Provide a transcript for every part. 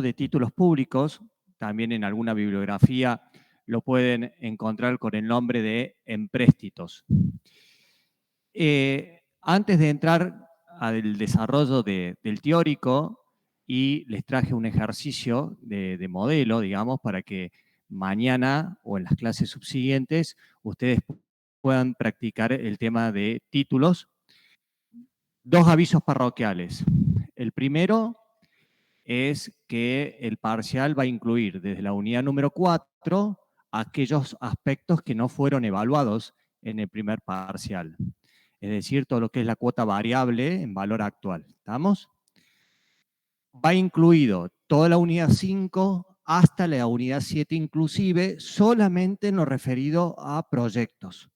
de títulos públicos, también en alguna bibliografía lo pueden encontrar con el nombre de empréstitos. Antes de entrar al desarrollo del teórico, y les traje un ejercicio de modelo, digamos, para que mañana o en las clases subsiguientes ustedes puedan practicar el tema de títulos. Dos avisos parroquiales. El primero es que el parcial va a incluir desde la unidad número 4 aquellos aspectos que no fueron evaluados en el primer parcial. Es decir, todo lo que es la cuota variable en valor actual. ¿Estamos? Va incluido toda la unidad 5 hasta la unidad 7 inclusive, solamente en lo referido a proyectos.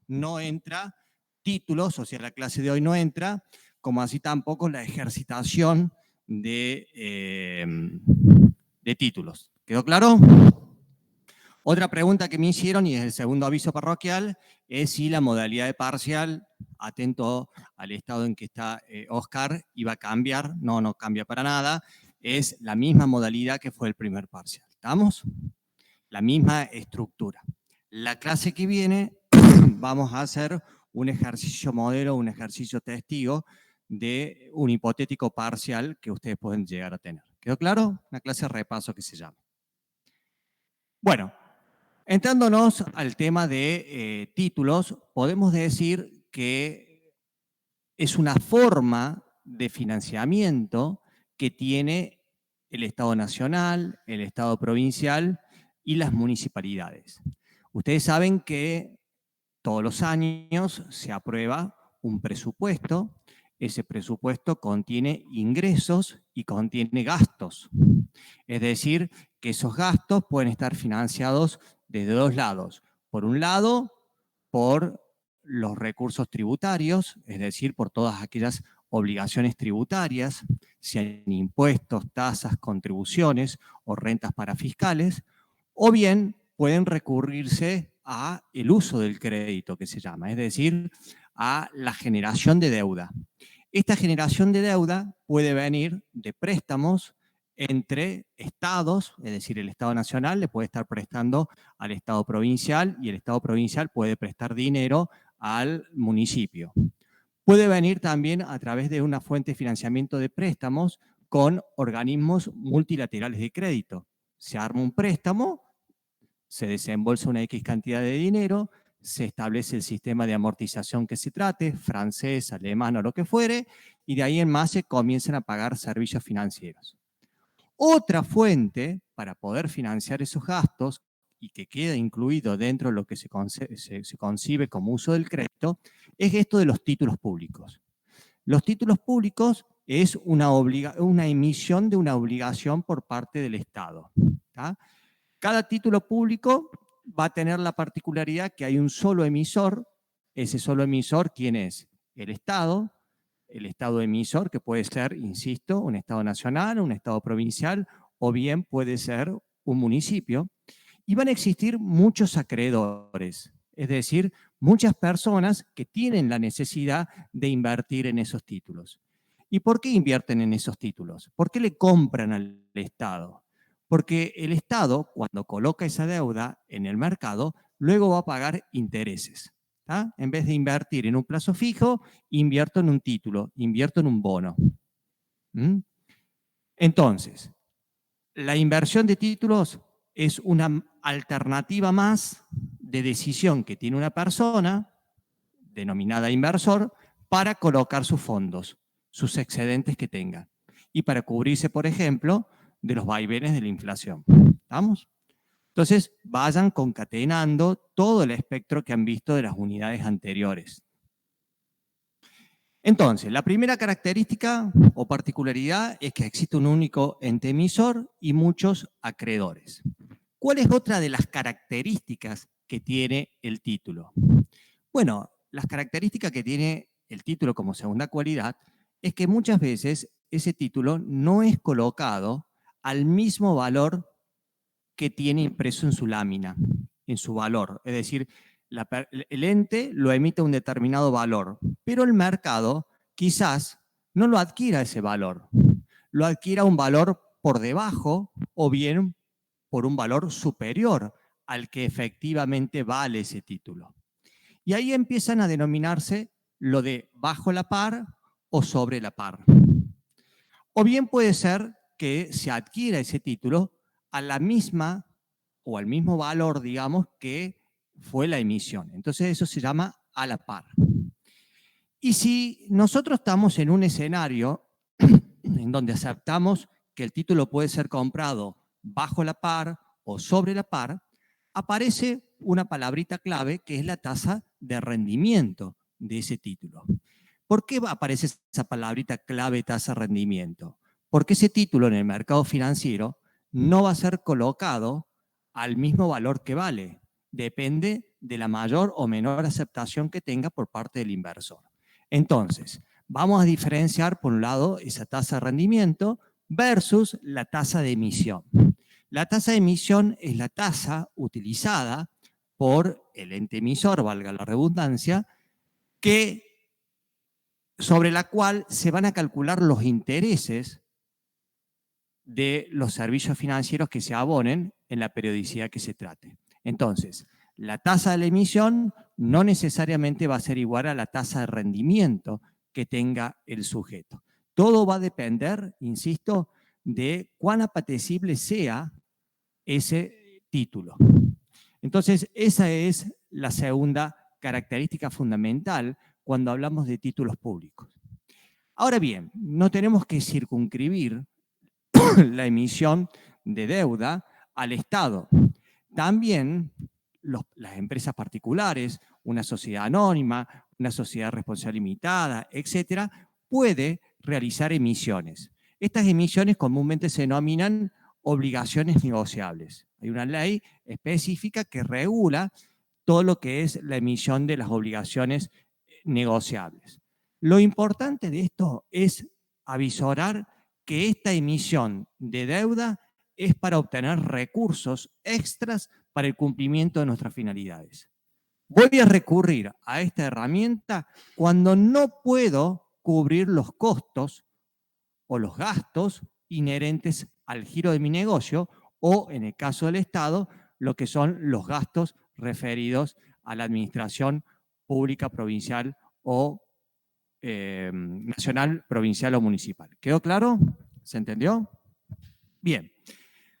No entra títulos, o sea, la clase de hoy no entra, como así tampoco la ejercitación de títulos. ¿Quedó claro? Otra pregunta que me hicieron, y es el segundo aviso parroquial, es si la modalidad de parcial, atento al estado en que está Oscar, iba a cambiar. No, no cambia para nada. Es la misma modalidad que fue el primer parcial. ¿Estamos? La misma estructura. La clase que viene vamos a hacer un ejercicio modelo, un ejercicio testigo de un hipotético parcial que ustedes pueden llegar a tener. ¿Quedó claro? Una clase de repaso que se llama. Bueno, entrándonos al tema de títulos, podemos decir que es una forma de financiamiento que tiene el Estado Nacional, el Estado Provincial y las municipalidades. Ustedes saben que todos los años se aprueba un presupuesto. Ese presupuesto contiene ingresos y contiene gastos. Es decir, que esos gastos pueden estar financiados desde dos lados. Por un lado, por los recursos tributarios, es decir, por todas aquellas obligaciones tributarias, sean impuestos, tasas, contribuciones o rentas parafiscales, o bien pueden recurrirse a el uso del crédito, que se llama, es decir, a la generación de deuda. Esta generación de deuda puede venir de préstamos entre estados, es decir, el Estado Nacional le puede estar prestando al Estado Provincial y el Estado Provincial puede prestar dinero al municipio. Puede venir también a través de una fuente de financiamiento de préstamos con organismos multilaterales de crédito. Se arma un préstamo, se desembolsa una X cantidad de dinero, se establece el sistema de amortización que se trate, francés, alemán o lo que fuere, y de ahí en más se comienzan a pagar servicios financieros. Otra fuente para poder financiar esos gastos y que queda incluido dentro de lo que se concibe como uso del crédito es esto de los títulos públicos. Los títulos públicos es una emisión de una obligación por parte del Estado. ¿Tá? Cada título público va a tener la particularidad que hay un solo emisor. Ese solo emisor, ¿quién es? El Estado emisor, que puede ser, insisto, un Estado nacional, un Estado provincial, o bien puede ser un municipio. Y van a existir muchos acreedores, es decir, muchas personas que tienen la necesidad de invertir en esos títulos. ¿Y por qué invierten en esos títulos? ¿Por qué le compran al Estado? Porque el Estado, cuando coloca esa deuda en el mercado, luego va a pagar intereses. ¿Tá? En vez de invertir en un plazo fijo, invierto en un título, invierto en un bono. ¿Mm? Entonces, la inversión de títulos es una alternativa más de decisión que tiene una persona, denominada inversor, para colocar sus fondos, sus excedentes que tenga, y para cubrirse, por ejemplo, de los vaivenes de la inflación. ¿Estamos? Entonces, vayan concatenando todo el espectro que han visto de las unidades anteriores. Entonces, la primera característica o particularidad es que existe un único ente emisor y muchos acreedores. ¿Cuál es otra de las características que tiene el título? Bueno, las características que tiene el título como segunda cualidad es que muchas veces ese título no es colocado al mismo valor que tiene impreso en su lámina, en su valor. Es decir, el ente lo emite a un determinado valor, pero el mercado quizás no lo adquiera ese valor, lo adquiera un valor por debajo o bien por un valor superior al que efectivamente vale ese título. Y ahí empiezan a denominarse lo de bajo la par o sobre la par. O bien puede ser que se adquiera ese título a la misma o al mismo valor, digamos, que fue la emisión. Entonces eso se llama a la par. Y si nosotros estamos en un escenario en donde aceptamos que el título puede ser comprado bajo la par o sobre la par, aparece una palabrita clave que es la tasa de rendimiento de ese título. ¿Por qué aparece esa palabrita clave tasa de rendimiento? Porque ese título en el mercado financiero no va a ser colocado al mismo valor que vale. Depende de la mayor o menor aceptación que tenga por parte del inversor. Entonces, vamos a diferenciar, por un lado, esa tasa de rendimiento versus la tasa de emisión. La tasa de emisión es la tasa utilizada por el ente emisor, valga la redundancia, sobre la cual se van a calcular los intereses de los servicios financieros que se abonen en la periodicidad que se trate. Entonces, la tasa de la emisión no necesariamente va a ser igual a la tasa de rendimiento que tenga el sujeto. Todo va a depender, insisto, de cuán apetecible sea ese título. Entonces, esa es la segunda característica fundamental cuando hablamos de títulos públicos. Ahora bien, no tenemos que circunscribir la emisión de deuda al Estado. También las empresas particulares, una sociedad anónima, una sociedad responsable limitada, etcétera, puede realizar emisiones. Estas emisiones comúnmente se denominan obligaciones negociables. Hay una ley específica que regula todo lo que es la emisión de las obligaciones negociables. Lo importante de esto es avisorar que esta emisión de deuda es para obtener recursos extras para el cumplimiento de nuestras finalidades. Voy a recurrir a esta herramienta cuando no puedo cubrir los costos o los gastos inherentes al giro de mi negocio o, en el caso del Estado, lo que son los gastos referidos a la administración pública provincial o nacional, provincial o municipal. ¿Quedó claro? ¿Se entendió? Bien.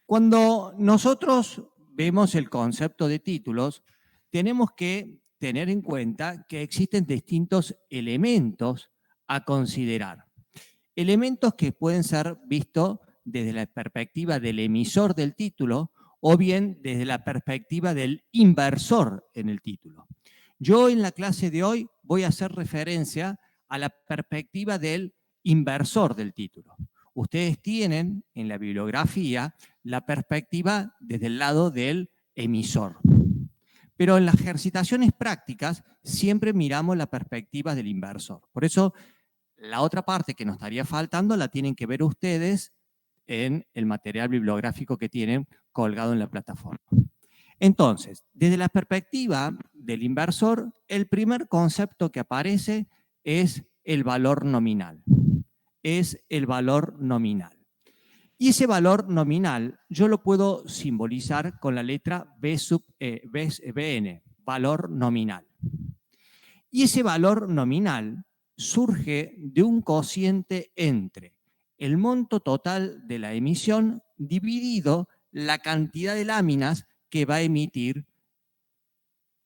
Cuando nosotros vemos el concepto de títulos, tenemos que tener en cuenta que existen distintos elementos a considerar. Elementos que pueden ser vistos desde la perspectiva del emisor del título o bien desde la perspectiva del inversor en el título. Yo en la clase de hoy voy a hacer referencia a la perspectiva del inversor del título. Ustedes tienen en la bibliografía la perspectiva desde el lado del emisor. Pero en las ejercitaciones prácticas siempre miramos la perspectiva del inversor. Por eso, la otra parte que nos estaría faltando la tienen que ver ustedes en el material bibliográfico que tienen colgado en la plataforma. Entonces, desde la perspectiva del inversor, el primer concepto que aparece es el valor nominal. Es el valor nominal. Y ese valor nominal yo lo puedo simbolizar con la letra BN, valor nominal. Y ese valor nominal surge de un cociente entre el monto total de la emisión dividido la cantidad de láminas que va a emitir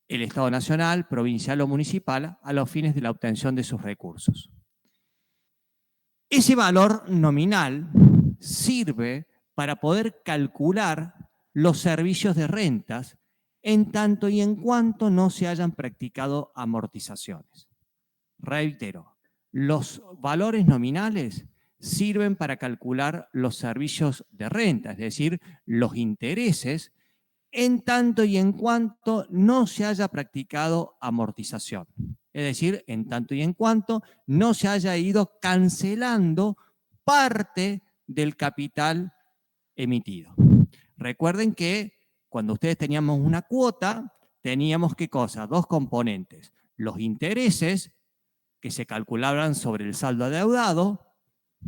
el Estado Nacional, provincial o municipal a los fines de la obtención de sus recursos. Ese valor nominal sirve para poder calcular los servicios de rentas en tanto y en cuanto no se hayan practicado amortizaciones. Reitero, los valores nominales sirven para calcular los servicios de renta, es decir, los intereses, en tanto y en cuanto no se haya practicado amortización. Es decir, en tanto y en cuanto no se haya ido cancelando parte del capital emitido. Recuerden que cuando ustedes teníamos una cuota, teníamos ¿qué cosa? Dos componentes. Los intereses que se calculaban sobre el saldo adeudado,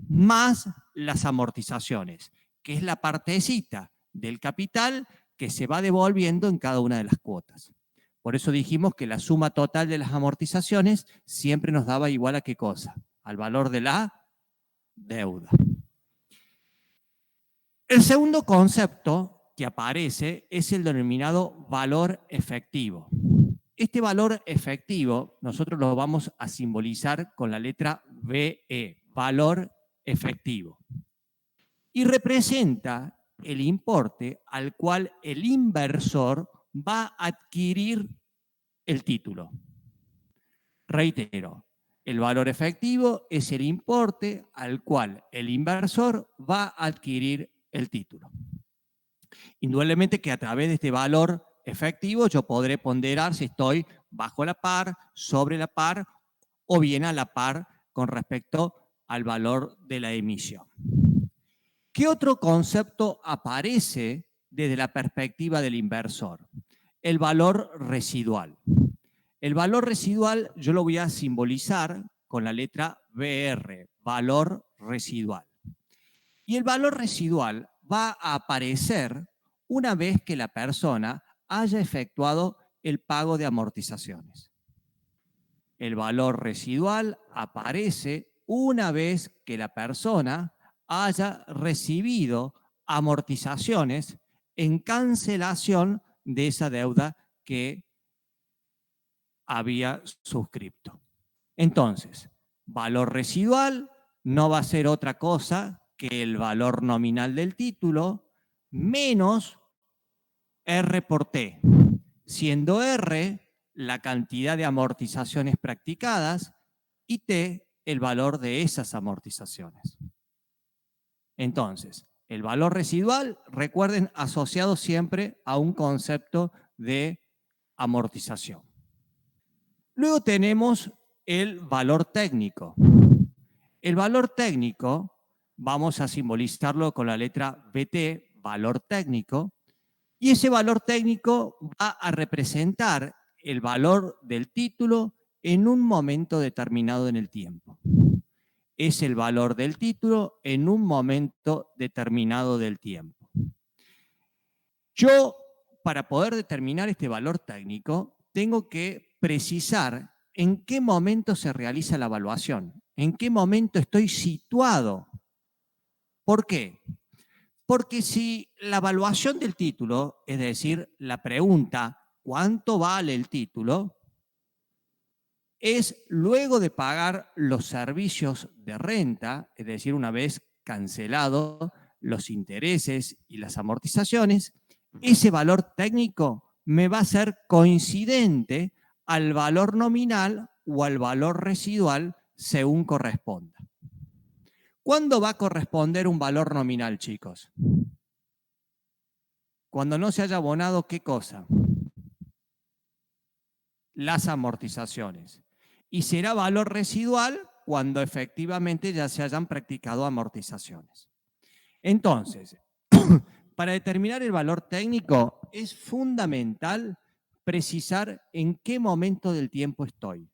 más las amortizaciones, que es la partecita del capital que se va devolviendo en cada una de las cuotas. Por eso dijimos que la suma total de las amortizaciones siempre nos daba igual a ¿qué cosa? Al valor de la deuda. El segundo concepto que aparece es el denominado valor efectivo. Este valor efectivo nosotros lo vamos a simbolizar con la letra VE, valor efectivo. Y representa el importe al cual el inversor va a adquirir el título. Reitero, el valor efectivo es el importe al cual el inversor va a adquirir el título. Indudablemente que a través de este valor efectivo yo podré ponderar si estoy bajo la par, sobre la par o bien a la par con respecto al valor de la emisión. ¿Qué otro concepto aparece desde la perspectiva del inversor? El valor residual. El valor residual yo lo voy a simbolizar con la letra BR, valor residual. Y el valor residual va a aparecer una vez que la persona haya efectuado el pago de amortizaciones. El valor residual aparece una vez que la persona haya recibido amortizaciones en cancelación de esa deuda que había suscripto. Entonces, valor residual no va a ser otra cosa que el valor nominal del título menos R por T, siendo R la cantidad de amortizaciones practicadas y T el valor de esas amortizaciones. Entonces, el valor residual, recuerden, asociado siempre a un concepto de amortización. Luego tenemos el valor técnico. El valor técnico, vamos a simbolizarlo con la letra BT, valor técnico, y ese valor técnico va a representar el valor del título en un momento determinado en el tiempo. Es el valor del título en un momento determinado del tiempo. Yo, para poder determinar este valor técnico, tengo que precisar en qué momento se realiza la evaluación, en qué momento estoy situado. ¿Por qué? Porque si la evaluación del título, es decir, la pregunta ¿cuánto vale el título?, es luego de pagar los servicios de renta, es decir, una vez cancelado los intereses y las amortizaciones, ese valor técnico me va a ser coincidente al valor nominal o al valor residual según corresponda. ¿Cuándo va a corresponder un valor nominal, chicos? Cuando no se haya abonado, ¿qué cosa? Las amortizaciones. Y será valor residual cuando efectivamente ya se hayan practicado amortizaciones. Entonces, para determinar el valor técnico es fundamental precisar en qué momento del tiempo estoy.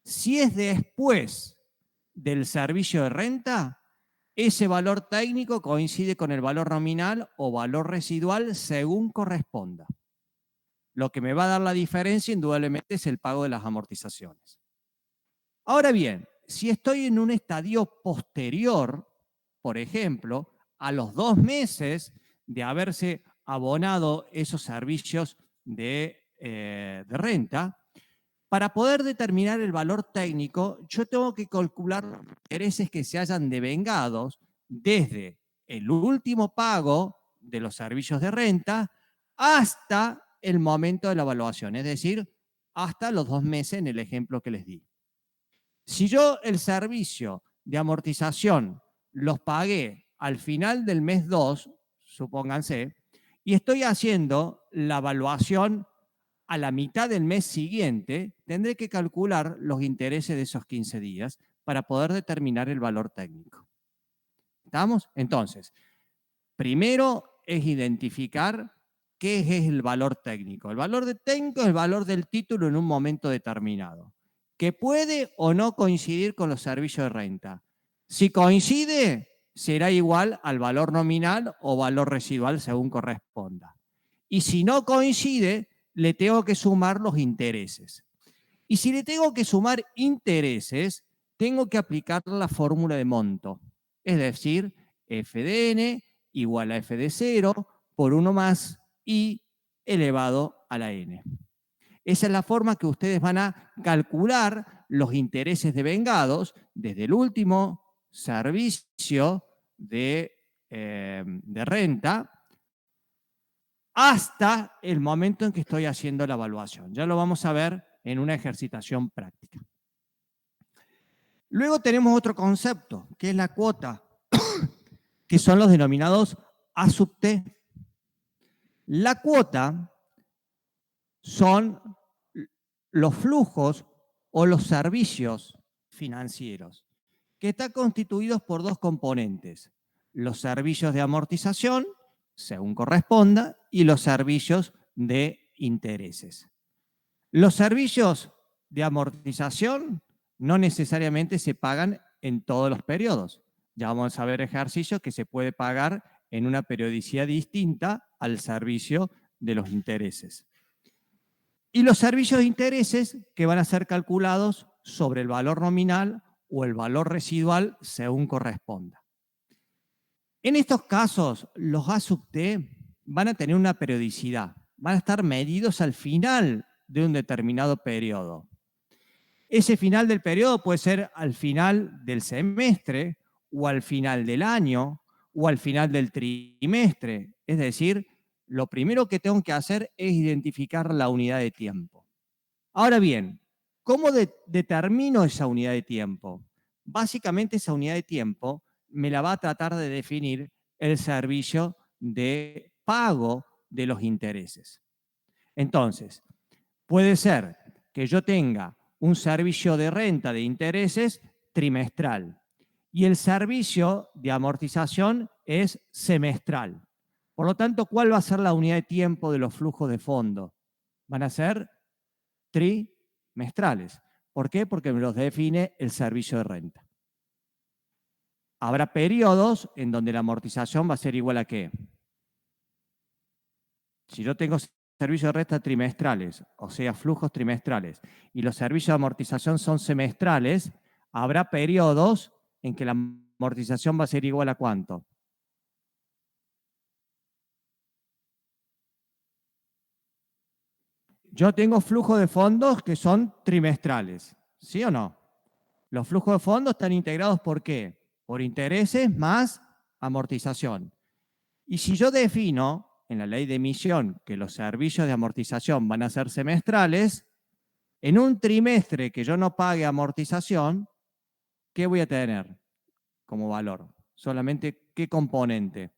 Si es después del servicio de renta, ese valor técnico coincide con el valor nominal o valor residual según corresponda. Lo que me va a dar la diferencia indudablemente es el pago de las amortizaciones. Ahora bien, si estoy en un estadio posterior, por ejemplo, a los 2 meses de haberse abonado esos servicios de renta, para poder determinar el valor técnico, yo tengo que calcular los intereses que se hayan devengados desde el último pago de los servicios de renta hasta el momento de la evaluación, es decir, hasta los 2 meses en el ejemplo que les di. Si yo el servicio de amortización los pagué al final del mes 2, supónganse, y estoy haciendo la evaluación a la mitad del mes siguiente, tendré que calcular los intereses de esos 15 días para poder determinar el valor técnico. ¿Estamos? Entonces, primero es identificar qué es el valor técnico. El valor técnico es el valor del título en un momento determinado, que puede o no coincidir con los servicios de renta. Si coincide, será igual al valor nominal o valor residual según corresponda. Y si no coincide, le tengo que sumar los intereses. Y si le tengo que sumar intereses, tengo que aplicar la fórmula de monto. Es decir, f de n igual a f de 0 por 1 más i elevado a la n. Esa es la forma que ustedes van a calcular los intereses devengados desde el último servicio de renta hasta el momento en que estoy haciendo la evaluación. Ya lo vamos a ver en una ejercitación práctica. Luego tenemos otro concepto, que es la cuota, que son los denominados A sub T. La cuota son los flujos o los servicios financieros, que están constituidos por dos componentes: los servicios de amortización, según corresponda, y los servicios de intereses. Los servicios de amortización no necesariamente se pagan en todos los periodos. Ya vamos a ver ejercicios que se puede pagar en una periodicidad distinta al servicio de los intereses. Y los servicios de intereses que van a ser calculados sobre el valor nominal o el valor residual según corresponda. En estos casos, los A sub T van a tener una periodicidad, van a estar medidos al final de un determinado periodo. Ese final del periodo puede ser al final del semestre, o al final del año, o al final del trimestre. Es decir, lo primero que tengo que hacer es identificar la unidad de tiempo. Ahora bien, ¿cómo determino esa unidad de tiempo? Básicamente esa unidad de tiempo me la va a tratar de definir el servicio de pago de los intereses. Entonces, puede ser que yo tenga un servicio de renta de intereses trimestral y el servicio de amortización es semestral. Por lo tanto, ¿cuál va a ser la unidad de tiempo de los flujos de fondo? Van a ser trimestrales. ¿Por qué? Porque me los define el servicio de renta. Habrá periodos en donde la amortización va a ser igual a ¿qué? Si yo tengo servicios de renta trimestrales, o sea, flujos trimestrales, y los servicios de amortización son semestrales, habrá periodos en que la amortización va a ser igual a ¿cuánto? Yo tengo flujos de fondos que son trimestrales, ¿sí o no? Los flujos de fondos están integrados ¿por qué? Por intereses más amortización. Y si yo defino en la ley de emisión que los servicios de amortización van a ser semestrales, en un trimestre que yo no pague amortización, ¿qué voy a tener como valor? Solamente ¿qué componente?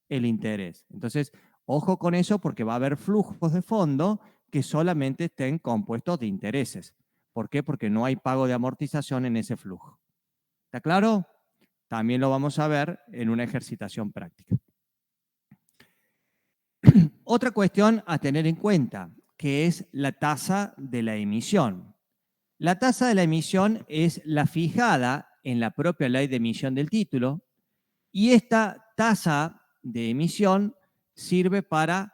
El interés. Entonces, ojo con eso porque va a haber flujos de fondo que solamente estén compuestos de intereses. ¿Por qué? Porque no hay pago de amortización en ese flujo. ¿Está claro? También lo vamos a ver en una ejercitación práctica. Otra cuestión a tener en cuenta, que es la tasa de la emisión. La tasa de la emisión es la fijada en la propia ley de emisión del título y esta tasa de emisión sirve para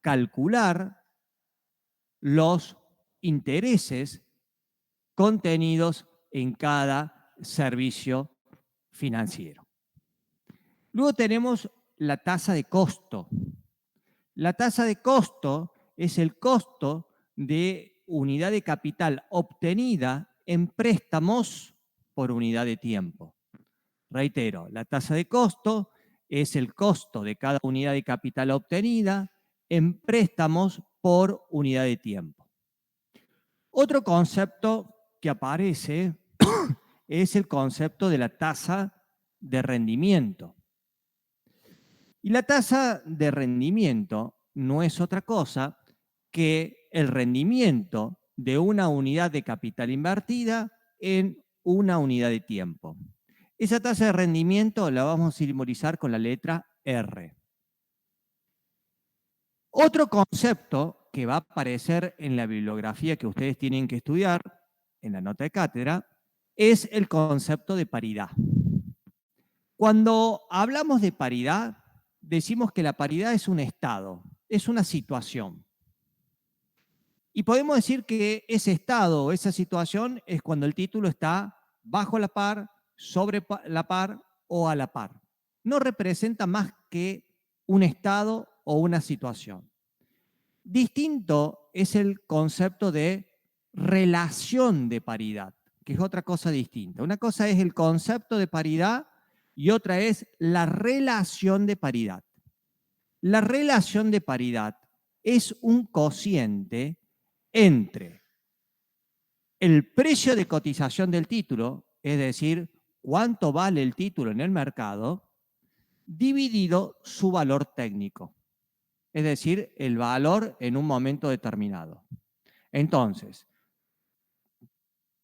calcular los intereses contenidos en cada servicio financiero. Luego tenemos la tasa de costo. La tasa de costo es el costo de unidad de capital obtenida en préstamos por unidad de tiempo. Reitero, la tasa de costo es el costo de cada unidad de capital obtenida en préstamos por unidad de tiempo. Otro concepto que aparece es el concepto de la tasa de rendimiento. Y la tasa de rendimiento no es otra cosa que el rendimiento de una unidad de capital invertida en una unidad de tiempo. Esa tasa de rendimiento la vamos a simbolizar con la letra R. Otro concepto que va a aparecer en la bibliografía que ustedes tienen que estudiar, en la nota de cátedra, es el concepto de paridad. Cuando hablamos de paridad, decimos que la paridad es un estado, es una situación. Y podemos decir que ese estado o esa situación es cuando el título está bajo la par, sobre la par o a la par. No representa más que un estado o una situación. Distinto es el concepto de relación de paridad, que es otra cosa distinta. Una cosa es el concepto de paridad y otra es la relación de paridad. La relación de paridad es un cociente entre el precio de cotización del título, es decir, cuánto vale el título en el mercado, dividido su valor técnico, es decir, el valor en un momento determinado. Entonces,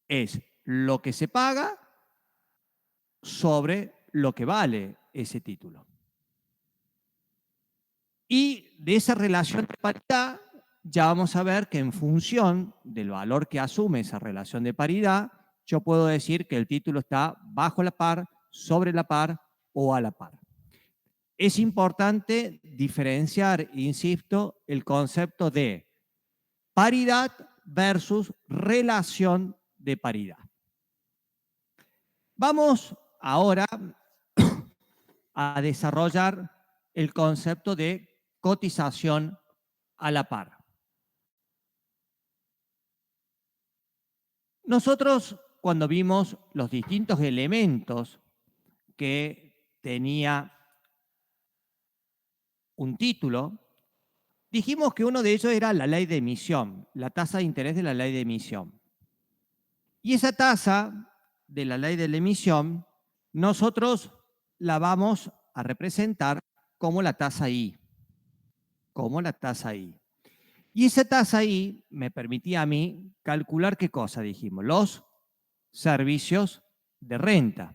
es lo que se paga sobre lo que vale ese título. Y de esa relación de paridad, ya vamos a ver que en función del valor que asume esa relación de paridad, yo puedo decir que el título está bajo la par, sobre la par o a la par. Es importante diferenciar, insisto, el concepto de paridad versus relación de paridad. Vamos ahora a desarrollar el concepto de cotización a la par. Nosotros, cuando vimos los distintos elementos que tenía un título, dijimos que uno de ellos era la ley de emisión, la tasa de interés de la ley de emisión. Y esa tasa de la ley de la emisión, nosotros la vamos a representar como la tasa I. Como la tasa I. Y esa tasa I me permitía a mí calcular qué cosa, dijimos, los servicios de renta.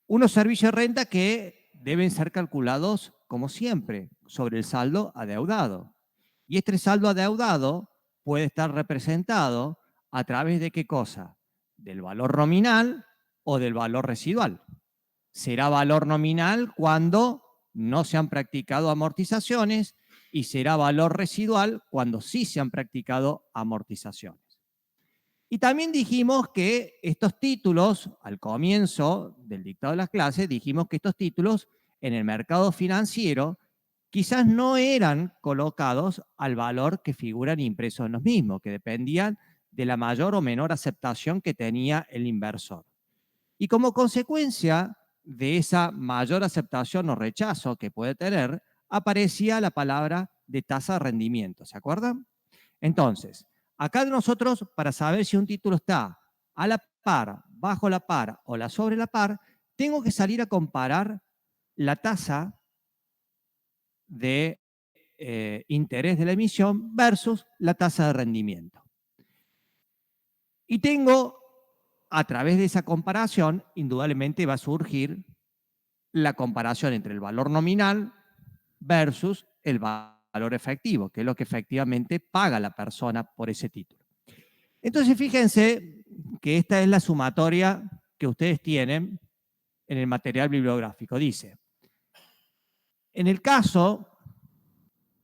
Unos servicios de renta que deben ser calculados, como siempre, sobre el saldo adeudado. Y este saldo adeudado puede estar representado a través de qué cosa? Del valor nominal o del valor residual. Será valor nominal cuando no se han practicado amortizaciones y será valor residual cuando sí se han practicado amortizaciones. Y también dijimos que estos títulos, al comienzo del dictado de las clases, dijimos que estos títulos en el mercado financiero quizás no eran colocados al valor que figuran impresos en los mismos, que dependían de la mayor o menor aceptación que tenía el inversor. Y como consecuencia de esa mayor aceptación o rechazo que puede tener, aparecía la palabra de tasa de rendimiento, ¿se acuerdan? Entonces, acá nosotros, para saber si un título está a la par, bajo la par o la sobre la par, tengo que salir a comparar la tasa de interés de la emisión versus la tasa de rendimiento. Y tengo, a través de esa comparación, indudablemente va a surgir la comparación entre el valor nominal versus el valor efectivo, que es lo que efectivamente paga la persona por ese título. Entonces, fíjense que esta es la sumatoria que ustedes tienen en el material bibliográfico. Dice, en el caso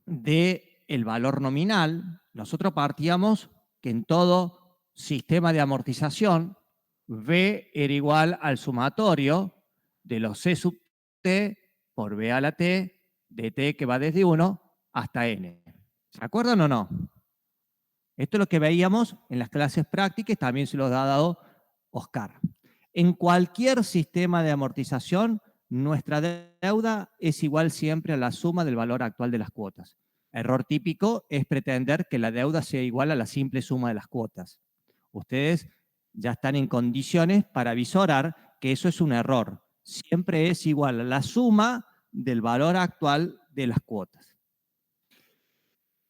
del valor nominal, nosotros partíamos que en todo sistema de amortización, B era igual al sumatorio de los C sub T por B a la T de T que va desde 1 hasta N. ¿Se acuerdan o no? Esto es lo que veíamos en las clases prácticas, también se los ha dado Oscar. En cualquier sistema de amortización, nuestra deuda es igual siempre a la suma del valor actual de las cuotas. Error típico es pretender que la deuda sea igual a la simple suma de las cuotas. Ustedes ya están en condiciones para visorar que eso es un error. Siempre es igual a la suma del valor actual de las cuotas.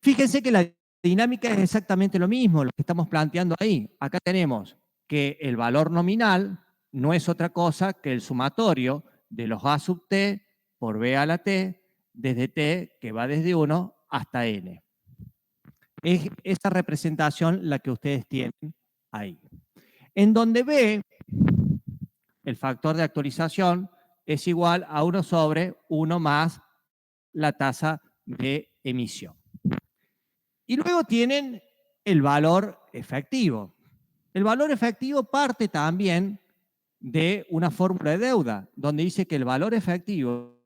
Fíjense que la dinámica es exactamente lo mismo, lo que estamos planteando ahí. Acá tenemos que el valor nominal no es otra cosa que el sumatorio de los A sub T por B a la T, desde T, que va desde 1 hasta N. Es esta representación la que ustedes tienen ahí. En donde B el factor de actualización es igual a 1 sobre 1 más la tasa de emisión. Y luego tienen el valor efectivo. El valor efectivo parte también de una fórmula de deuda, donde dice que el valor efectivo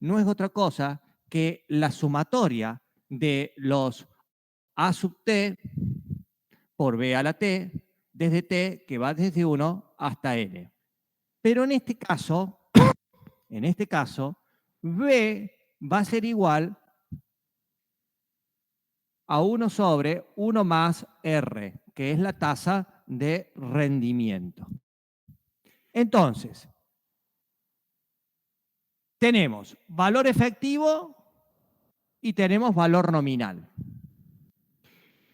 no es otra cosa que la sumatoria de los A sub t por B a la t, desde t, que va desde 1 hasta n. Pero en este caso, B va a ser igual a 1 sobre 1 más R, que es la tasa de rendimiento. Entonces, tenemos valor efectivo y tenemos valor nominal.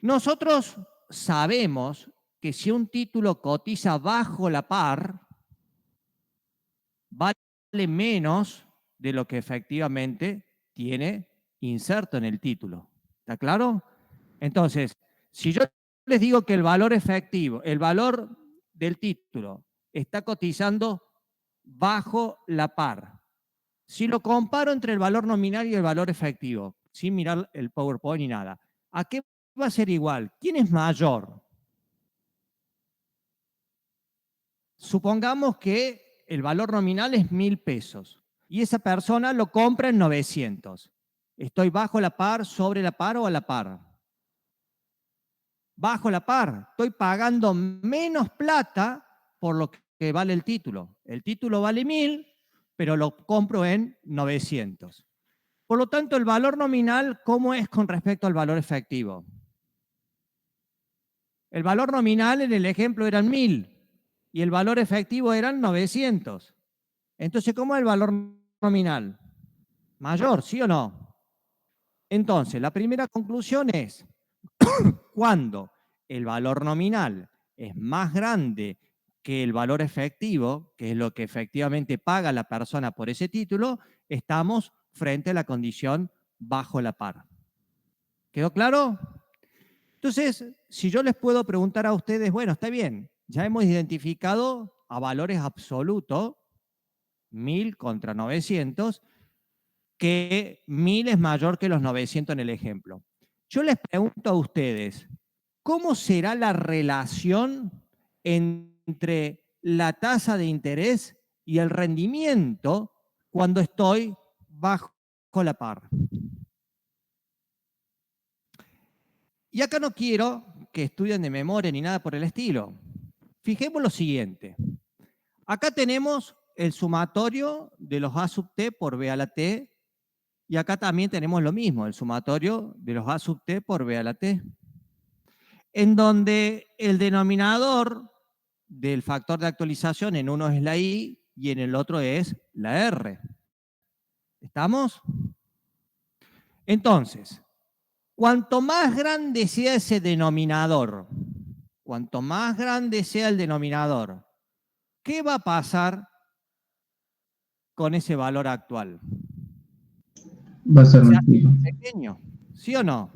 Nosotros sabemos que si un título cotiza bajo la par, vale menos de lo que efectivamente tiene inserto en el título. ¿Está claro? Entonces, si yo les digo que el valor efectivo, el valor del título, está cotizando bajo la par, si lo comparo entre el valor nominal y el valor efectivo, sin mirar el PowerPoint ni nada, ¿a qué va a ser igual? ¿Quién es mayor? Supongamos que el valor nominal es 1.000 pesos y esa persona lo compra en 900. ¿Estoy bajo la par, sobre la par o a la par? Bajo la par. Estoy pagando menos plata por lo que vale el título. El título vale 1.000, pero lo compro en 900. Por lo tanto, el valor nominal, ¿cómo es con respecto al valor efectivo? El valor nominal en el ejemplo eran 1.000 y el valor efectivo eran 900. Entonces, ¿cómo es el valor nominal? Mayor, ¿sí o no? Entonces, la primera conclusión es, cuando el valor nominal es más grande que el valor efectivo, que es lo que efectivamente paga la persona por ese título, estamos frente a la condición bajo la par. ¿Quedó claro? Entonces, si yo les puedo preguntar a ustedes, bueno, está bien, ya hemos identificado a valores absolutos, 1.000 contra 900, que 1.000 es mayor que los 900 en el ejemplo. Yo les pregunto a ustedes, ¿cómo será la relación entre la tasa de interés y el rendimiento cuando estoy bajo la par? Y acá no quiero que estudien de memoria ni nada por el estilo. Fijemos lo siguiente. Acá tenemos el sumatorio de los A sub t por B a la t, y acá también tenemos lo mismo, el sumatorio de los A sub t por B a la t, en donde el denominador del factor de actualización en uno es la I y en el otro es la R. ¿Estamos? Entonces, cuanto más grande sea ese denominador, cuanto más grande sea el denominador, ¿qué va a pasar con ese valor actual? Va a ser ¿Se más hace chico. más pequeño? ¿Sí o no?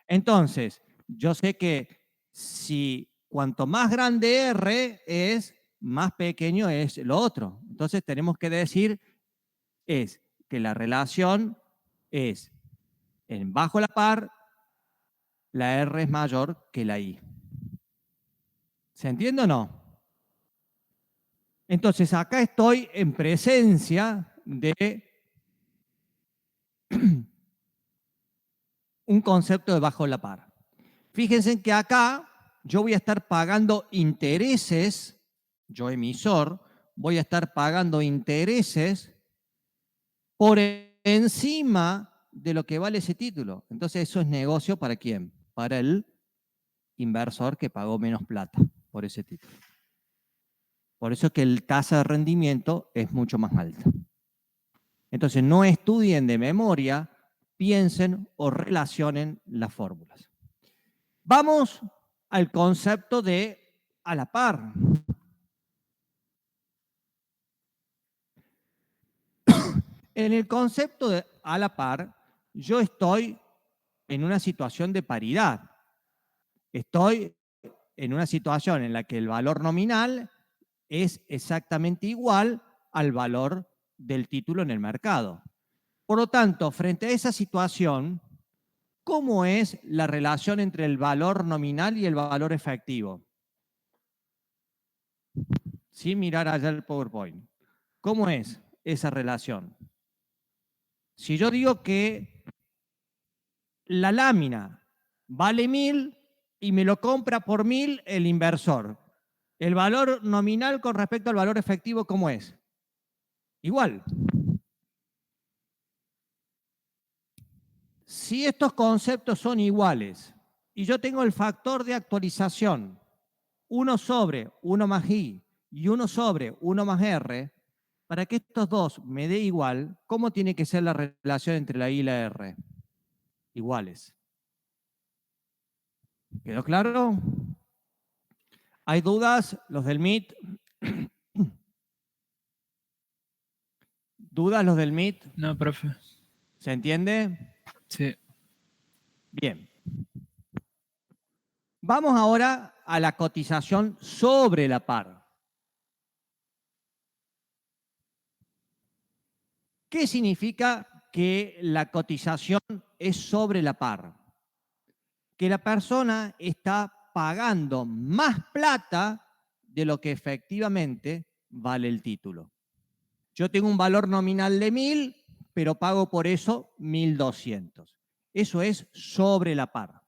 Entonces, yo sé que si cuanto más grande R es, más pequeño es lo otro. Entonces tenemos que decir es que la relación es en bajo la par, la R es mayor que la I. ¿Se entiende o no? Entonces acá estoy en presencia de un concepto de bajo la par. Fíjense que acá yo voy a estar pagando intereses, yo emisor, voy a estar pagando intereses por encima de lo que vale ese título. Entonces eso es negocio ¿para quién? Para el inversor que pagó menos plata por ese título. Por eso es que el tasa de rendimiento es mucho más alta. Entonces no estudien de memoria, piensen o relacionen las fórmulas. Vamos al concepto de a la par. En el concepto de a la par, yo estoy en una situación de paridad. Estoy en una situación en la que el valor nominal es exactamente igual al valor del título en el mercado. Por lo tanto, frente a esa situación, ¿cómo es la relación entre el valor nominal y el valor efectivo? Sin mirar allá el PowerPoint. ¿Cómo es esa relación? Si yo digo que la lámina vale 1000 y me lo compra por 1000 el inversor, ¿el valor nominal con respecto al valor efectivo cómo es? Igual. Si estos conceptos son iguales y yo tengo el factor de actualización 1 sobre 1 más i y 1 sobre 1 más r, para que estos dos me dé igual, ¿cómo tiene que ser la relación entre la i y la r? Iguales. ¿Quedó claro? ¿Hay dudas? Los del MIT. ¿Dudas los del MIT? No, profe. ¿Se entiende? Sí. Bien. Vamos ahora a la cotización sobre la par. ¿Qué significa que la cotización es sobre la par? Que la persona está pagando más plata de lo que efectivamente vale el título. Yo tengo un valor nominal de 1000, pero pago por eso 1200. Eso es sobre la par.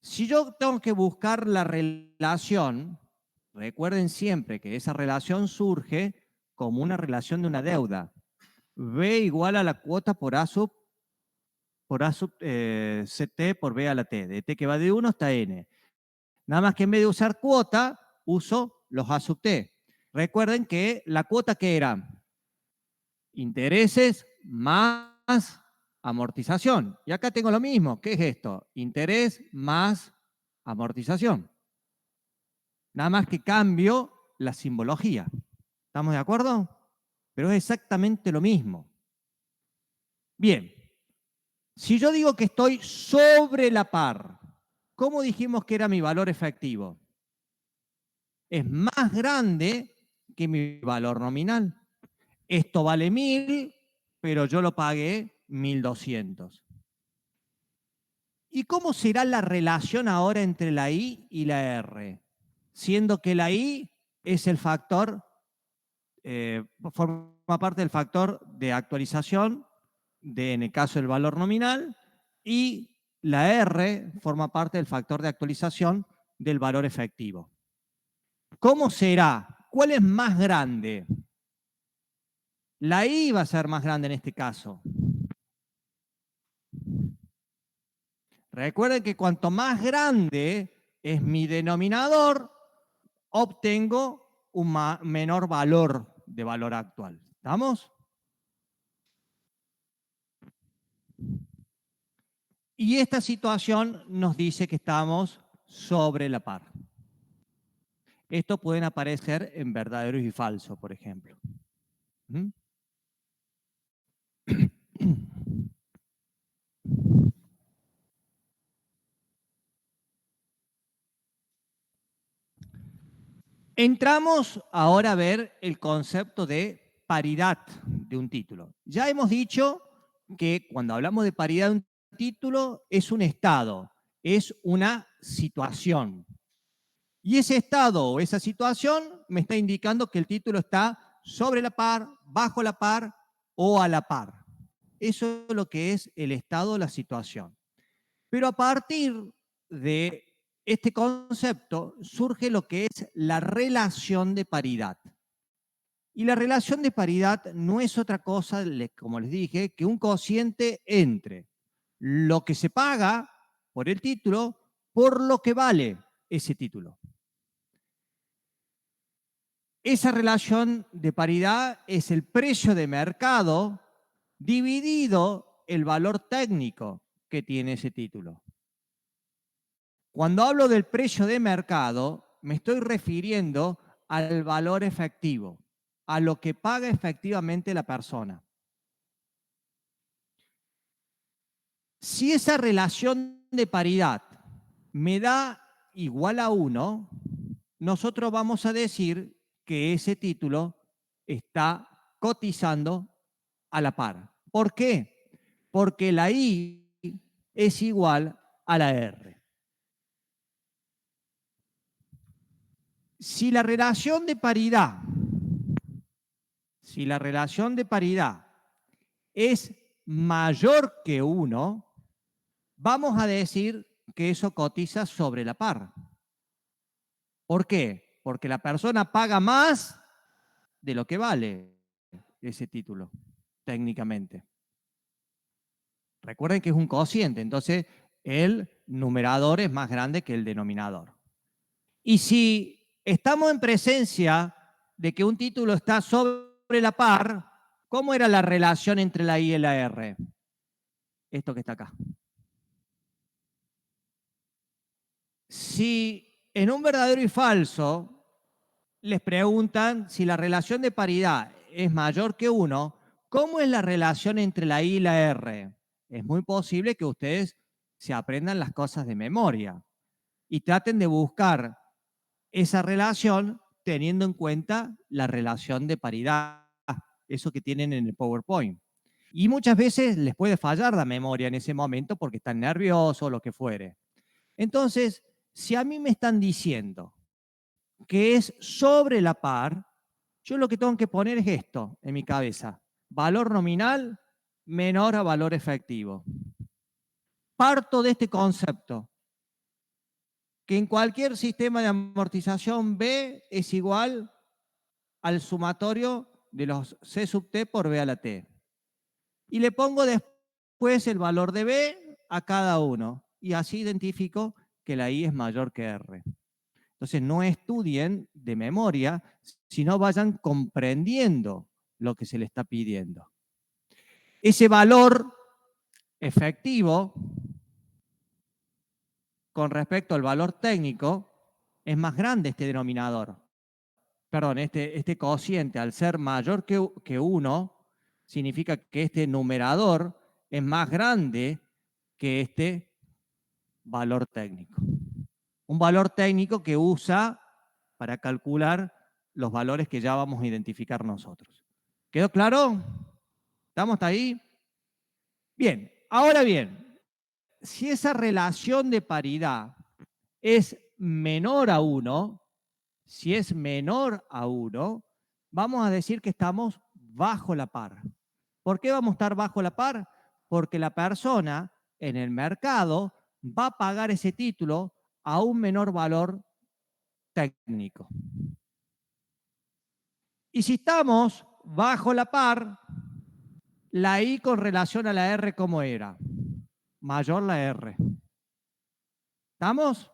Si yo tengo que buscar la relación, recuerden siempre que esa relación surge como una relación de una deuda. B igual a la cuota por A sub CT por B a la T. De T que va de 1 hasta N. Nada más que en vez de usar cuota, uso los A sub T. Recuerden que la cuota que era intereses más amortización. Y acá tengo lo mismo. ¿Qué es esto? Interés más amortización. Nada más que cambio la simbología. ¿Estamos de acuerdo? Pero es exactamente lo mismo. Bien. Si yo digo que estoy sobre la par, ¿cómo dijimos que era mi valor efectivo? Es más grande que mi valor nominal. Esto vale 1000, pero yo lo pagué 1200. ¿Y cómo será la relación ahora entre la I y la R? Siendo que la I es el factor, forma parte del factor de actualización, en el caso del valor nominal, y la R forma parte del factor de actualización del valor efectivo. ¿Cómo será? ¿Cuál es más grande? La I va a ser más grande en este caso. Recuerden que cuanto más grande es mi denominador, obtengo un menor valor de valor actual. ¿Estamos? Y esta situación nos dice que estamos sobre la par. Esto pueden aparecer en verdadero y falso, por ejemplo. ¿Mm? Entramos ahora a ver el concepto de paridad de un título. Ya hemos dicho que cuando hablamos de paridad de un título es un estado, es una situación. Y ese estado o esa situación me está indicando que el título está sobre la par, bajo la par o a la par. Eso es lo que es el estado o la situación. Pero a partir de este concepto surge lo que es la relación de paridad. Y la relación de paridad no es otra cosa, como les dije, que un cociente entre lo que se paga por el título por lo que vale ese título. Esa relación de paridad es el precio de mercado dividido el valor técnico que tiene ese título. Cuando hablo del precio de mercado, me estoy refiriendo al valor efectivo, a lo que paga efectivamente la persona. Si esa relación de paridad me da igual a 1, nosotros vamos a decir que ese título está cotizando a la par. ¿Por qué? Porque la I es igual a la R. Si la relación de paridad es mayor que 1, vamos a decir que eso cotiza sobre la par. ¿Por qué? Porque la persona paga más de lo que vale ese título, técnicamente. Recuerden que es un cociente, entonces el numerador es más grande que el denominador. Y si estamos en presencia de que un título está sobre la par, ¿cómo era la relación entre la I y la R? Esto que está acá. Si en un verdadero y falso les preguntan si la relación de paridad es mayor que 1, ¿cómo es la relación entre la I y la R? Es muy posible que ustedes se aprendan las cosas de memoria y traten de buscar esa relación teniendo en cuenta la relación de paridad, eso que tienen en el PowerPoint. Y muchas veces les puede fallar la memoria en ese momento porque están nerviosos o lo que fuere. Entonces, si a mí me están diciendo que es sobre la par, yo lo que tengo que poner es esto en mi cabeza. Valor nominal menor a valor efectivo. Parto de este concepto, que en cualquier sistema de amortización B es igual al sumatorio de los C sub T por B a la T. Y le pongo después el valor de B a cada uno. Y así identifico que la I es mayor que R. Entonces no estudien de memoria, sino vayan comprendiendo lo que se le está pidiendo. Ese valor efectivo con respecto al valor técnico es más grande este denominador. Perdón, este cociente al ser mayor que 1 significa que este numerador es más grande que este valor técnico. Un valor técnico que usa para calcular los valores que ya vamos a identificar nosotros. ¿Quedó claro? ¿Estamos hasta ahí? Bien, ahora bien, si esa relación de paridad es menor a 1, si es menor a 1, vamos a decir que estamos bajo la par. ¿Por qué vamos a estar bajo la par? Porque la persona en el mercado va a pagar ese título a un menor valor técnico. Y si estamos bajo la par, la I con relación a la R, ¿cómo era? Mayor la R. ¿Estamos?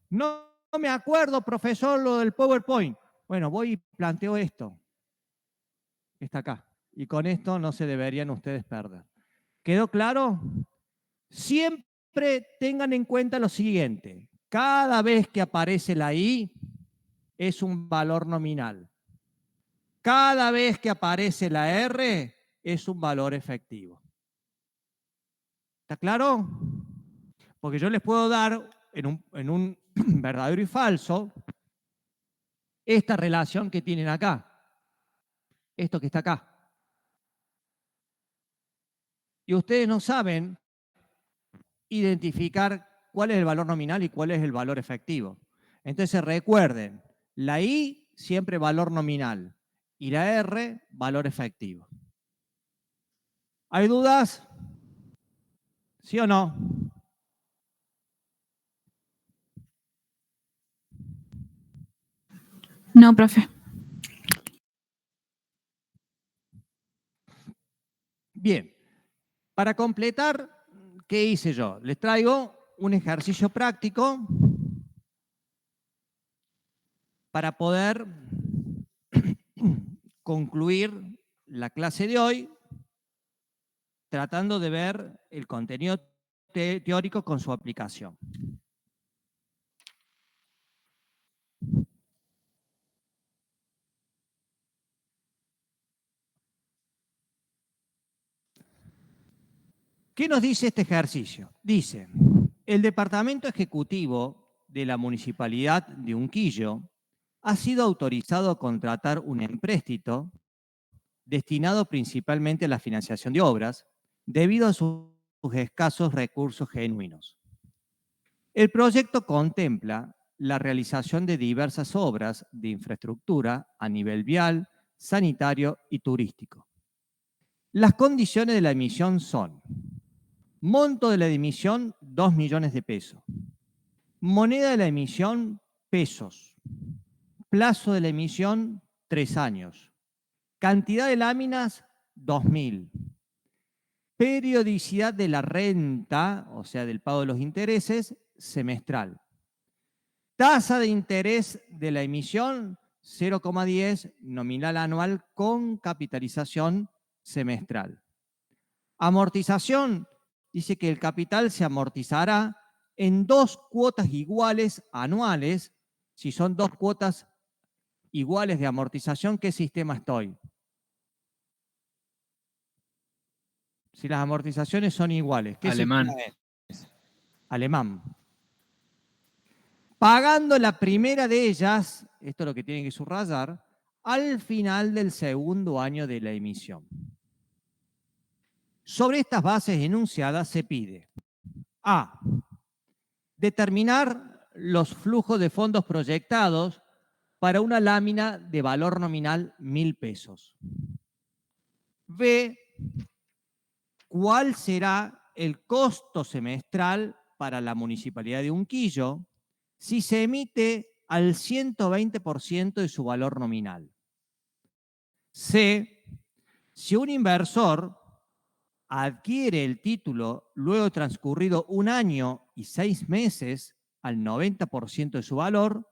No me acuerdo, profesor, lo del PowerPoint. Bueno, voy y planteo esto. Está acá. Y con esto no se deberían ustedes perder. ¿Quedó claro? Siempre tengan en cuenta lo siguiente. Cada vez que aparece la I, es un valor nominal. Cada vez que aparece la R, es un valor efectivo. ¿Está claro? Porque yo les puedo dar en un verdadero y falso esta relación que tienen acá. Esto que está acá. Y ustedes no saben identificar cuál es el valor nominal y cuál es el valor efectivo. Entonces recuerden, la I siempre valor nominal y la R valor efectivo. ¿Hay dudas? ¿Sí o no? No, profe. Bien, para completar, ¿qué hice yo? Les traigo un ejercicio práctico para poder concluir la clase de hoy tratando de ver el contenido teórico con su aplicación. ¿Qué nos dice este ejercicio? Dice, el Departamento Ejecutivo de la Municipalidad de Unquillo ha sido autorizado a contratar un empréstito destinado principalmente a la financiación de obras, debido a sus escasos recursos genuinos. El proyecto contempla la realización de diversas obras de infraestructura a nivel vial, sanitario y turístico. Las condiciones de la emisión son: monto de la emisión, 2 millones de pesos. Moneda de la emisión, pesos. Plazo de la emisión, 3 años. Cantidad de láminas, 2.000. Periodicidad de la renta, o sea, del pago de los intereses, semestral. Tasa de interés de la emisión, 0,10 nominal anual con capitalización semestral. Amortización, dice que el capital se amortizará en 2 cuotas iguales anuales. Si son 2 cuotas iguales de amortización, ¿qué sistema estoy? Si las amortizaciones son iguales, ¿qué Alemán. sistema es? Alemán. Pagando la primera de ellas, esto es lo que tienen que subrayar, al final del segundo año de la emisión. Sobre estas bases enunciadas se pide: A. Determinar los flujos de fondos proyectados para una lámina de valor nominal 1.000 pesos. B. ¿Cuál será el costo semestral para la Municipalidad de Unquillo si se emite al 120% de su valor nominal? C. Si un inversor adquiere el título luego de transcurrido 1 año y 6 meses al 90% de su valor,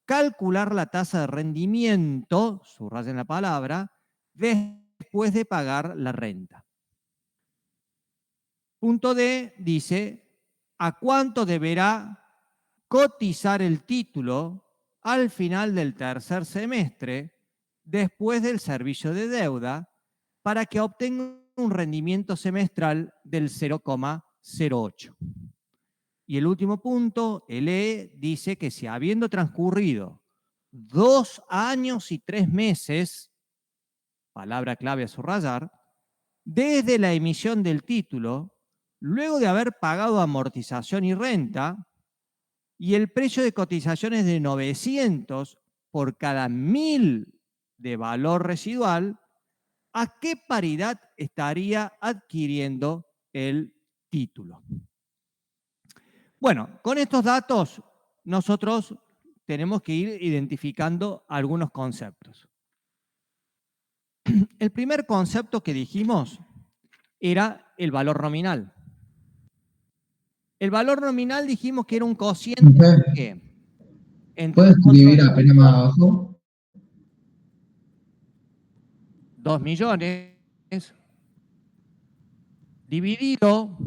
calcular la tasa de rendimiento, subrayen la palabra, después de pagar la renta. Punto D dice: ¿a cuánto deberá cotizar el título al final del tercer semestre después del servicio de deuda para que obtenga un rendimiento semestral del 0,08? Y el último punto, el E, dice que si habiendo transcurrido 2 años y 3 meses, palabra clave a subrayar, desde la emisión del título, luego de haber pagado amortización y renta, y el precio de cotización es de 900 por cada 1.000 de valor residual, ¿a qué paridad estaría adquiriendo el título? Bueno, con estos datos nosotros tenemos que ir identificando algunos conceptos. El primer concepto que dijimos era el valor nominal. El valor nominal dijimos que era un cociente que entre ¿Puedes escribir apenas más abajo? 2 millones dividido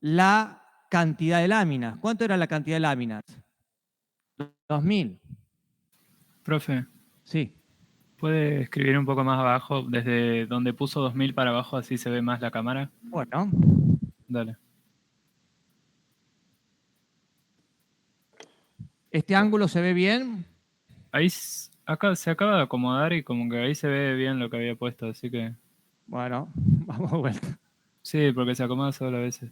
la cantidad de láminas. ¿Cuánto era la cantidad de láminas? 2.000. Profe, Sí. ¿puede escribir un poco más abajo, desde donde puso 2000 para abajo, así se ve más la cámara? Bueno. Dale. ¿Este ángulo se ve bien? Ahí, acá se acaba de acomodar y como que ahí se ve bien lo que había puesto, así que... Bueno, vamos de vuelta. Sí, porque se acomoda solo a veces.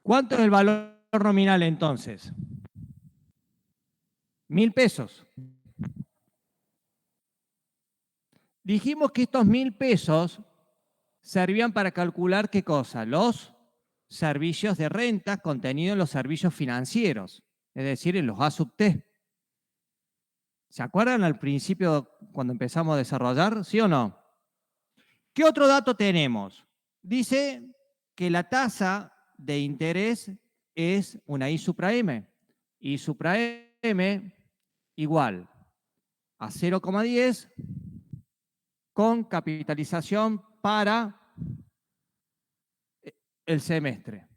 ¿Cuánto es el valor nominal entonces? 1.000 pesos. Dijimos que estos 1.000 pesos servían para calcular ¿qué cosa? Los servicios de renta contenidos en los servicios financieros, es decir, en los A sub T. ¿Se acuerdan al principio cuando empezamos a desarrollar? ¿Sí o no? ¿Qué otro dato tenemos? Dice que la tasa de interés es una I supra M. I supra M igual a 0,10 con capitalización para el semestre.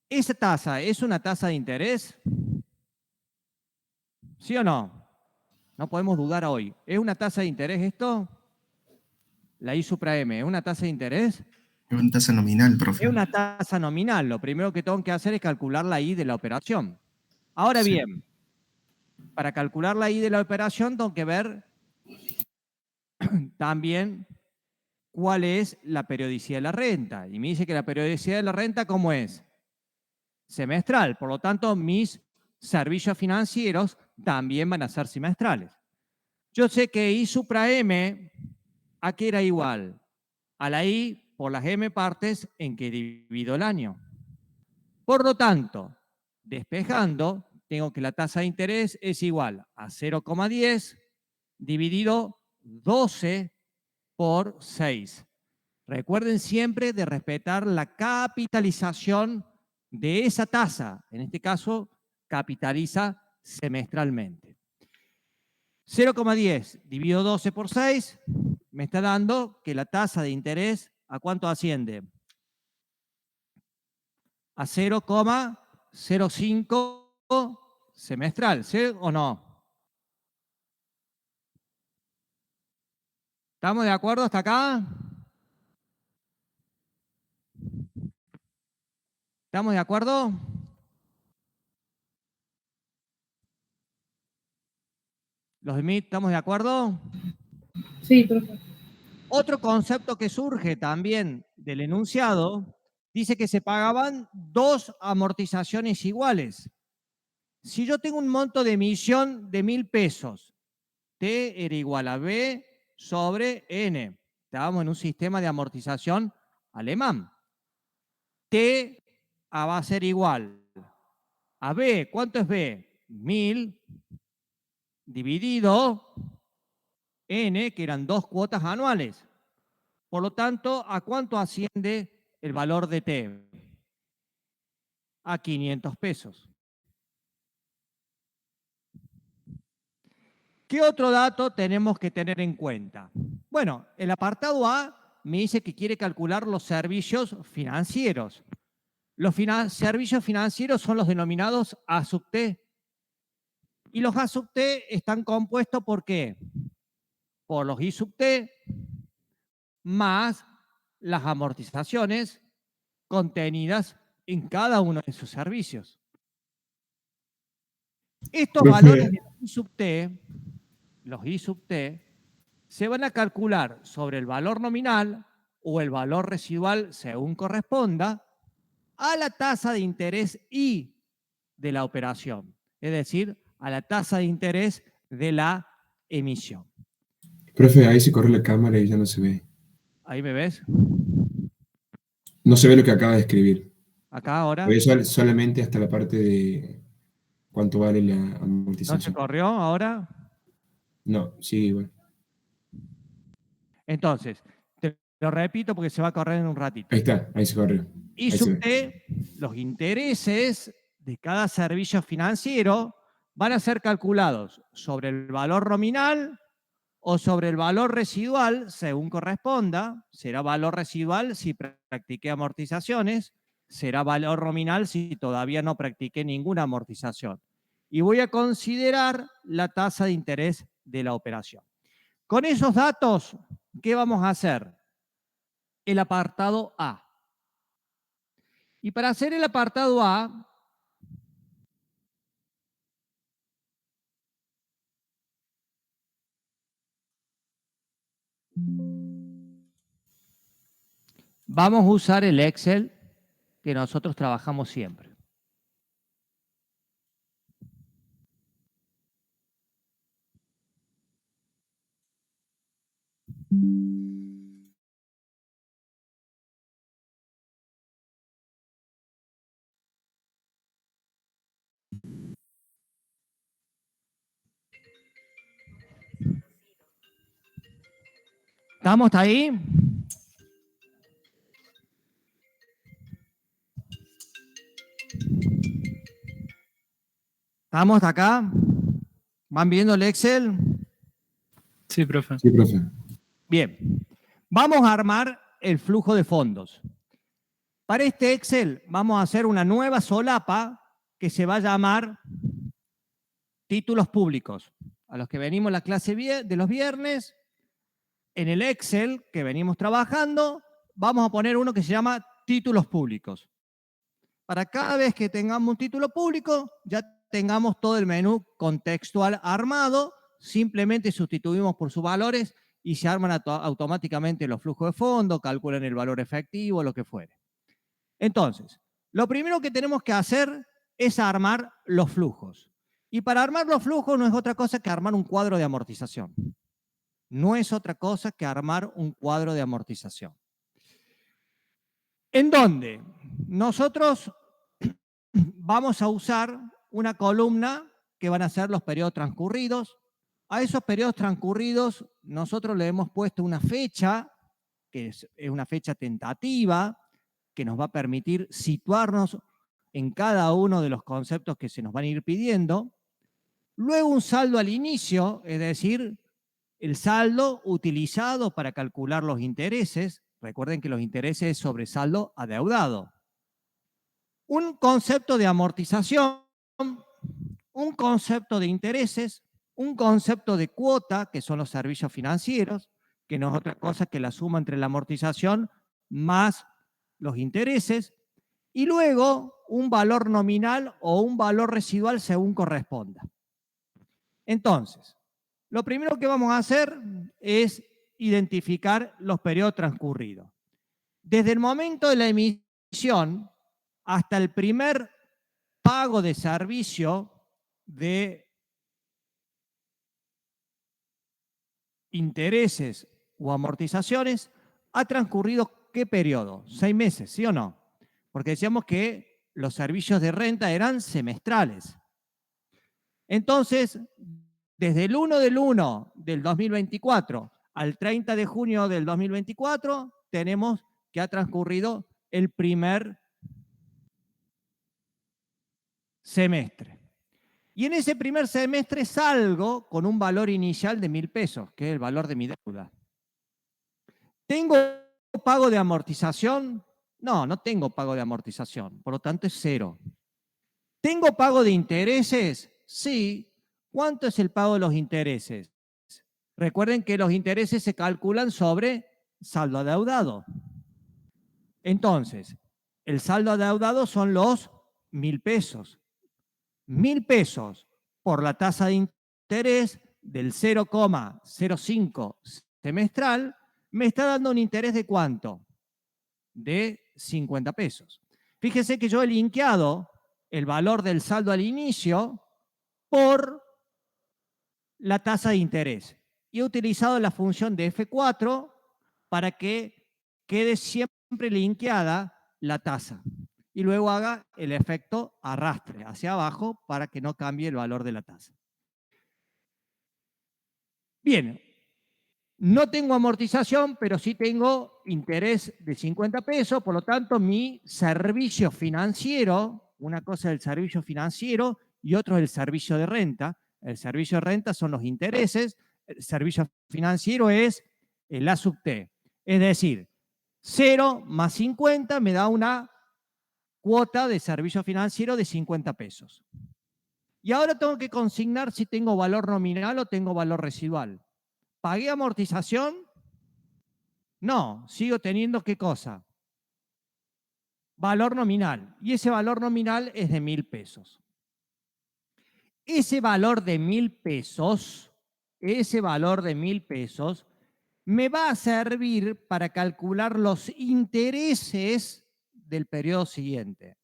¿Esa tasa es una tasa de interés? ¿Sí o no? No podemos dudar hoy. ¿Es una tasa de interés esto? La I supra M, ¿es una tasa de interés? Es una tasa nominal, profe. Es una tasa nominal. Lo primero que tengo que hacer es calcular la I de la operación. Ahora Sí. bien, para calcular la I de la operación tengo que ver también cuál es la periodicidad de la renta. Y me dice que la periodicidad de la renta, ¿cómo es? Semestral. Por lo tanto, mis servicios financieros también van a ser semestrales. Yo sé que I supra M, ¿a qué era igual? A la I por las M partes en que divido el año. Por lo tanto, despejando, tengo que la tasa de interés es igual a 0,10 dividido 12 por 6. Recuerden siempre de respetar la capitalización de esa tasa. En este caso, capitaliza semestralmente. 0,10 dividido 12 por 6 me está dando que la tasa de interés, ¿a cuánto asciende? A 0,05 semestral, ¿sí o no? ¿Estamos de acuerdo hasta acá? ¿Estamos de acuerdo? ¿Los demás estamos de acuerdo? Sí, profe. Otro concepto que surge también del enunciado dice que se pagaban dos amortizaciones iguales. Si yo tengo un monto de emisión de 1.000 pesos, T era igual a B sobre N. Estábamos en un sistema de amortización alemán. T va a ser igual a B. ¿Cuánto es B? 1.000 dividido N, que eran 2 cuotas anuales. Por lo tanto, ¿a cuánto asciende el valor de T? A 500 pesos. ¿Qué otro dato tenemos que tener en cuenta? Bueno, el apartado A me dice que quiere calcular los servicios financieros. Los servicios financieros son los denominados A sub T. Y los A sub T están compuestos ¿por qué? Por los I sub T más las amortizaciones contenidas en cada uno de sus servicios. Estos valores de los I sub T, se van a calcular sobre el valor nominal o el valor residual, según corresponda, a la tasa de interés I de la operación, es decir, a la tasa de interés de la emisión. Profe, ahí se corre la cámara y ya no se ve. ¿Ahí me ves? No se ve lo que acaba de escribir. Acá ahora. Ve solamente hasta la parte de cuánto vale la ¿No se amortización. corrió ahora? No, sí, bueno. Entonces, te lo repito porque se va a correr en un ratito. Ahí está, ahí se corrió. Y Ahí se sub ve. T, los intereses de cada servicio financiero van a ser calculados sobre el valor nominal o sobre el valor residual, según corresponda. Será valor residual si practiqué amortizaciones, será valor nominal si todavía no practiqué ninguna amortización. Y voy a considerar la tasa de interés de la operación. Con esos datos, ¿qué vamos a hacer? El apartado A. Y para hacer el apartado A, vamos a usar el Excel que nosotros trabajamos siempre. ¿Estamos ahí? ¿Estamos acá? ¿Van viendo el Excel? Sí, profe. Sí, profe. Bien. Vamos a armar el flujo de fondos. Para este Excel vamos a hacer una nueva solapa que se va a llamar títulos públicos. A los que venimos a la clase de los viernes, en el Excel que venimos trabajando, vamos a poner uno que se llama títulos públicos. Para cada vez que tengamos un título público, ya tengamos todo el menú contextual armado, simplemente sustituimos por sus valores y se arman automáticamente los flujos de fondo, calculan el valor efectivo, lo que fuere. Entonces, lo primero que tenemos que hacer es armar los flujos. Y para armar los flujos no es otra cosa que armar un cuadro de amortización. No es otra cosa que armar un cuadro de amortización. ¿En dónde? Nosotros vamos a usar una columna que van a ser los periodos transcurridos. A esos periodos transcurridos nosotros le hemos puesto una fecha, que es una fecha tentativa, que nos va a permitir situarnos en cada uno de los conceptos que se nos van a ir pidiendo. Luego un saldo al inicio, es decir, el saldo utilizado para calcular los intereses. Recuerden que los intereses es sobre saldo adeudado. Un concepto de amortización, un concepto de intereses, un concepto de cuota, que son los servicios financieros, que no es otra cosa que la suma entre la amortización más los intereses, y luego un valor nominal o un valor residual según corresponda. Entonces, lo primero que vamos a hacer es identificar los periodos transcurridos. Desde el momento de la emisión hasta el primer pago de servicio de intereses o amortizaciones, ha transcurrido ¿qué periodo? 6 meses, ¿sí o no? Porque decíamos que los servicios de renta eran semestrales. Entonces, desde el 1 del 1 del 2024 al 30 de junio del 2024, tenemos que ha transcurrido el primer semestre. Y en ese primer semestre salgo con un valor inicial de 1.000 pesos, que es el valor de mi deuda. ¿Tengo pago de amortización? No, no tengo pago de amortización, por lo tanto es 0. ¿Tengo pago de intereses? Sí. ¿Cuánto es el pago de los intereses? Recuerden que los intereses se calculan sobre saldo adeudado. Entonces, el saldo adeudado son los 1.000 pesos. 1.000 pesos por la tasa de interés del 0,05 semestral me está dando un interés de ¿cuánto? De 50 pesos. Fíjese que yo he linkeado el valor del saldo al inicio por la tasa de interés y he utilizado la función de F4 para que quede siempre linkeada la tasa y luego haga el efecto arrastre hacia abajo para que no cambie el valor de la tasa. Bien, no tengo amortización, pero sí tengo interés de 50 pesos, por lo tanto mi servicio financiero, una cosa es el servicio financiero y otro es el servicio de renta. El servicio de renta son los intereses, el servicio financiero es el A sub T. Es decir, 0 más 50 me da una cuota de servicio financiero de 50 pesos. Y ahora tengo que consignar si tengo valor nominal o tengo valor residual. ¿Pagué amortización? No, sigo teniendo ¿qué cosa? Valor nominal. Y ese valor nominal es de 1.000 pesos. Ese valor de 1.000 pesos, me va a servir para calcular los intereses del periodo siguiente.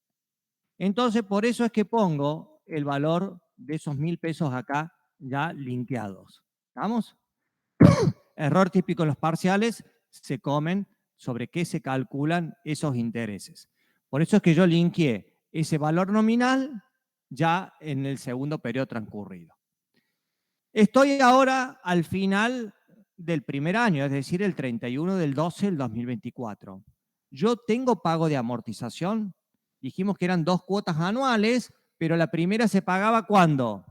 Entonces, por eso es que pongo el valor de esos 1.000 pesos acá ya linkeados. ¿Estamos? Error típico en los parciales, se comen sobre qué se calculan esos intereses. Por eso es que yo linkeé ese valor nominal ya en el segundo periodo transcurrido. Estoy ahora al final del primer año, es decir, el 31 del 12 del 2024. Yo tengo pago de amortización. Dijimos que eran 2 cuotas anuales, pero la primera se pagaba ¿cuándo?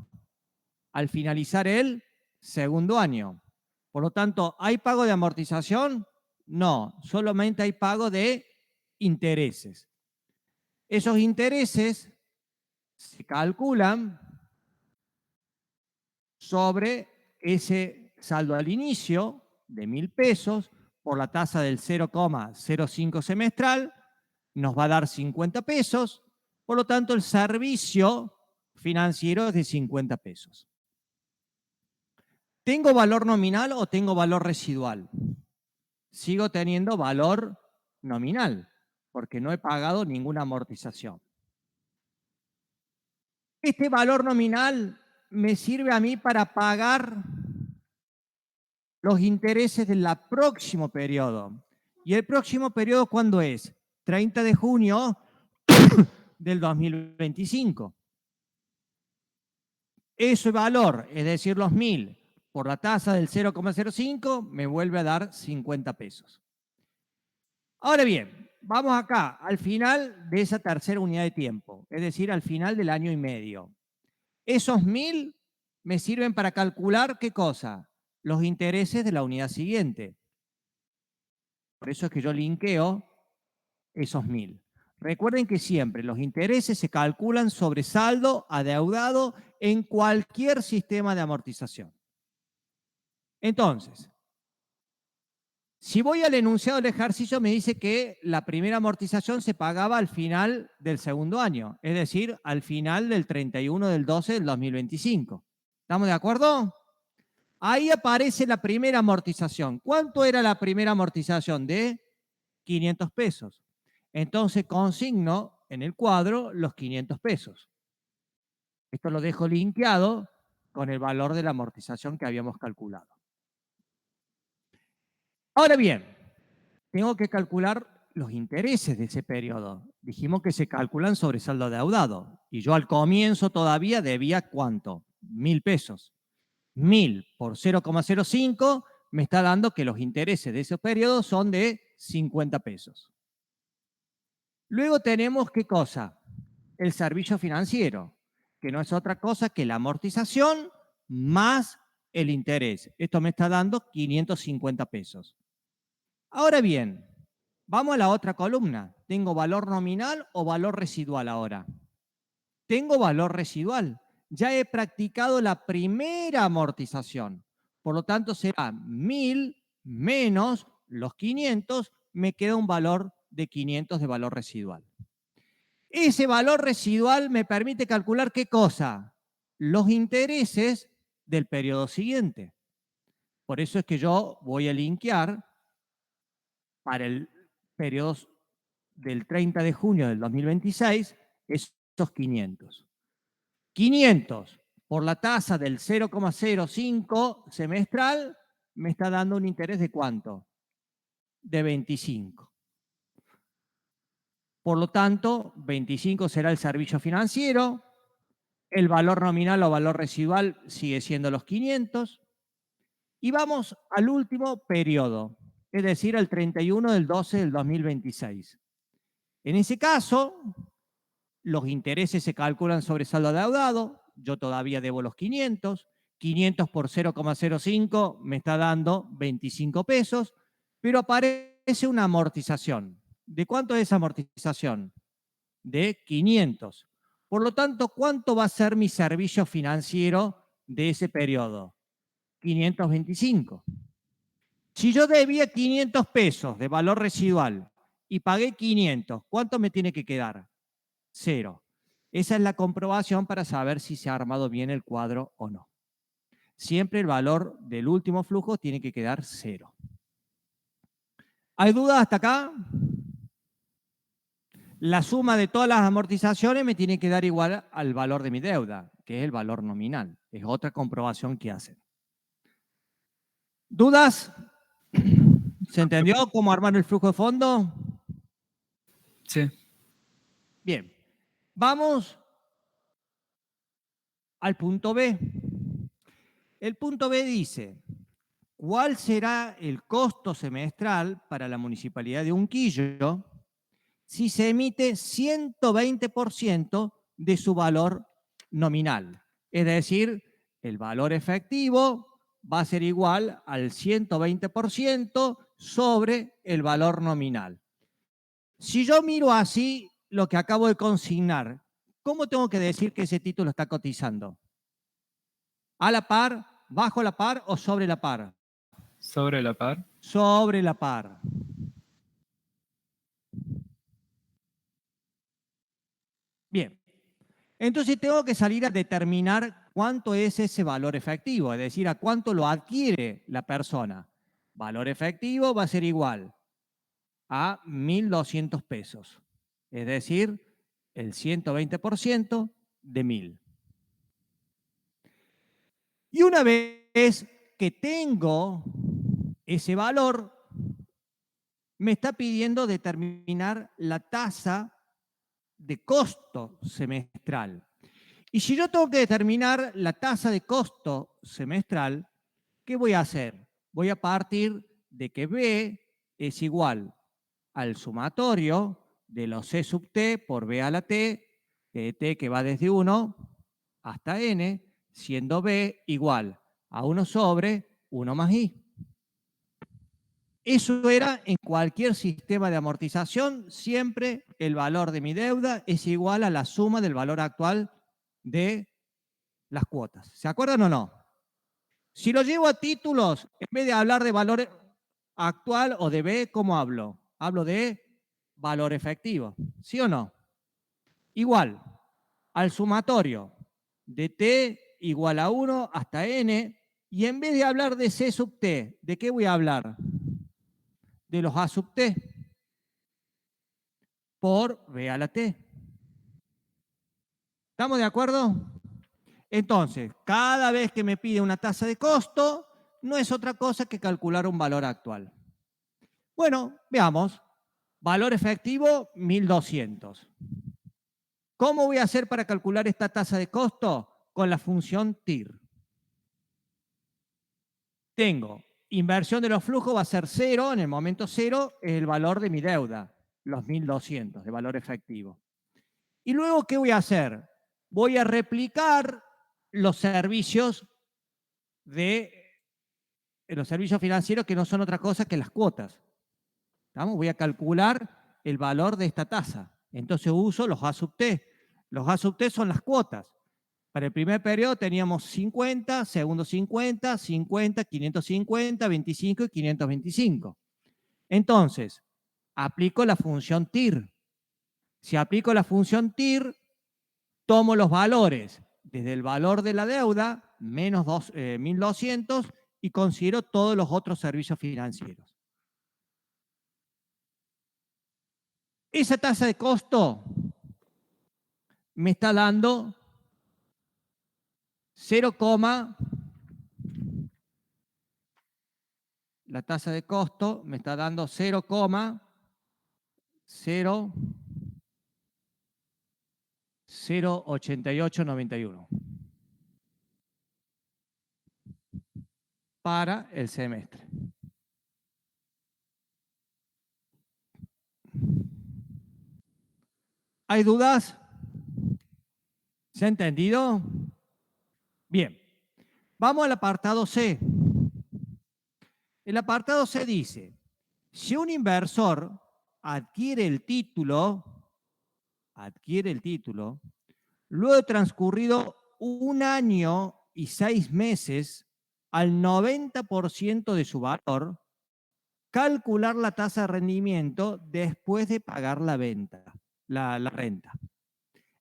Al finalizar el segundo año. Por lo tanto, ¿hay pago de amortización? No, solamente hay pago de intereses. Esos intereses se calculan sobre ese saldo al inicio de 1.000 pesos por la tasa del 0,05 semestral, nos va a dar 50 pesos, por lo tanto el servicio financiero es de 50 pesos. ¿Tengo valor nominal o tengo valor residual? Sigo teniendo valor nominal, porque no he pagado ninguna amortización. Este valor nominal me sirve a mí para pagar los intereses del próximo periodo. ¿Y el próximo periodo cuándo es? 30 de junio del 2025. Ese valor, es decir, los 1.000 por la tasa del 0,05, me vuelve a dar 50 pesos. Ahora bien, vamos acá, al final de esa tercera unidad de tiempo, es decir, al final del año y medio. Esos 1.000 me sirven para calcular, ¿qué cosa? Los intereses de la unidad siguiente. Por eso es que yo linkeo esos 1.000. Recuerden que siempre los intereses se calculan sobre saldo adeudado en cualquier sistema de amortización. Entonces, si voy al enunciado del ejercicio, me dice que la primera amortización se pagaba al final del segundo año, es decir, al final del 31 del 12 del 2025. ¿Estamos de acuerdo? Ahí aparece la primera amortización. ¿Cuánto era la primera amortización? De 500 pesos. Entonces consigno en el cuadro los 500 pesos. Esto lo dejo linkeado con el valor de la amortización que habíamos calculado. Ahora bien, tengo que calcular los intereses de ese periodo. Dijimos que se calculan sobre saldo adeudado. Y yo al comienzo todavía debía ¿cuánto? 1.000 pesos. 1.000 por 0,05 me está dando que los intereses de ese periodo son de 50 pesos. Luego tenemos, ¿qué cosa? El servicio financiero, que no es otra cosa que la amortización más el interés. Esto me está dando 550 pesos. Ahora bien, vamos a la otra columna. ¿Tengo valor nominal o valor residual ahora? Tengo valor residual. Ya he practicado la primera amortización. Por lo tanto, será 1.000 menos los 500, me queda un valor de 500 de valor residual. Ese valor residual me permite calcular ¿qué cosa? Los intereses del periodo siguiente. Por eso es que yo voy a linkear para el periodo del 30 de junio del 2026 esos 500. 500 por la tasa del 0,05 semestral me está dando un interés de ¿cuánto? De 25. Por lo tanto, 25 será el servicio financiero, el valor nominal o valor residual sigue siendo los 500, y vamos al último periodo, es decir, al 31 del 12 del 2026. En ese caso, los intereses se calculan sobre saldo adeudado, yo todavía debo los 500, 500 por 0,05 me está dando 25 pesos, pero aparece una amortización. ¿De cuánto es esa amortización? De 500. Por lo tanto, ¿cuánto va a ser mi servicio financiero de ese periodo? 525. Si yo debía 500 pesos de valor residual y pagué 500, ¿cuánto me tiene que quedar? 0. Esa es la comprobación para saber si se ha armado bien el cuadro o no. Siempre el valor del último flujo tiene que quedar 0. ¿Hay dudas hasta acá? La suma de todas las amortizaciones me tiene que dar igual al valor de mi deuda, que es el valor nominal. Es otra comprobación que hacen. ¿Dudas? ¿Se entendió cómo armar el flujo de fondo? Sí. Bien. Vamos al punto B. El punto B dice, ¿cuál será el costo semestral para la Municipalidad de Unquillo si se emite 120% de su valor nominal? Es decir, el valor efectivo va a ser igual al 120% sobre el valor nominal. Si yo miro así lo que acabo de consignar, ¿cómo tengo que decir que ese título está cotizando? ¿A la par, bajo la par o sobre la par? Sobre la par. Sobre la par. Bien. Entonces tengo que salir a determinar cuánto es ese valor efectivo, es decir, a cuánto lo adquiere la persona. Valor efectivo va a ser igual a 1.200 pesos, es decir, el 120% de 1.000. Y una vez que tengo ese valor, me está pidiendo determinar la tasa de costo semestral. Y si yo tengo que determinar la tasa de costo semestral, ¿qué voy a hacer? Voy a partir de que B es igual al sumatorio de los C sub T por B a la T, de T que va desde 1 hasta N, siendo B igual a 1 sobre 1 más I. Eso era en cualquier sistema de amortización, siempre el valor de mi deuda es igual a la suma del valor actual de las cuotas. ¿Se acuerdan o no? Si lo llevo a títulos, en vez de hablar de valor actual o de B, ¿cómo hablo? Hablo de valor efectivo. ¿Sí o no? Igual al sumatorio de T igual a 1 hasta N, y en vez de hablar de C sub T, ¿de qué voy a hablar? De los A sub T por B a la T. ¿Estamos de acuerdo? Entonces, cada vez que me pide una tasa de costo, no es otra cosa que calcular un valor actual. Bueno, veamos. Valor efectivo, 1.200. ¿Cómo voy a hacer para calcular esta tasa de costo? Con la función TIR. Tengo inversión de los flujos, va a ser 0, en el momento 0 es el valor de mi deuda, los 1.200 de valor efectivo. Y luego, ¿qué voy a hacer? Voy a replicar los servicios financieros, que no son otra cosa que las cuotas. ¿Estamos? Voy a calcular el valor de esta tasa. Entonces uso los A sub T. Los A sub T son las cuotas. Para el primer periodo teníamos 50, segundo 50, 50, 550, 25 y 525. Entonces, aplico la función TIR. Si aplico la función TIR, tomo los valores desde el valor de la deuda, menos 1.200, y considero todos los otros servicios financieros. Esa tasa de costo me está dando 0, la tasa de costo me está dando 0,08891 para el semestre. ¿Hay dudas? ¿Se ha entendido? Bien. Vamos al apartado C. El apartado C dice, si un inversor adquiere el título, luego de transcurrido 1 año y 6 meses, al 90% de su valor, calcular la tasa de rendimiento después de pagar la renta.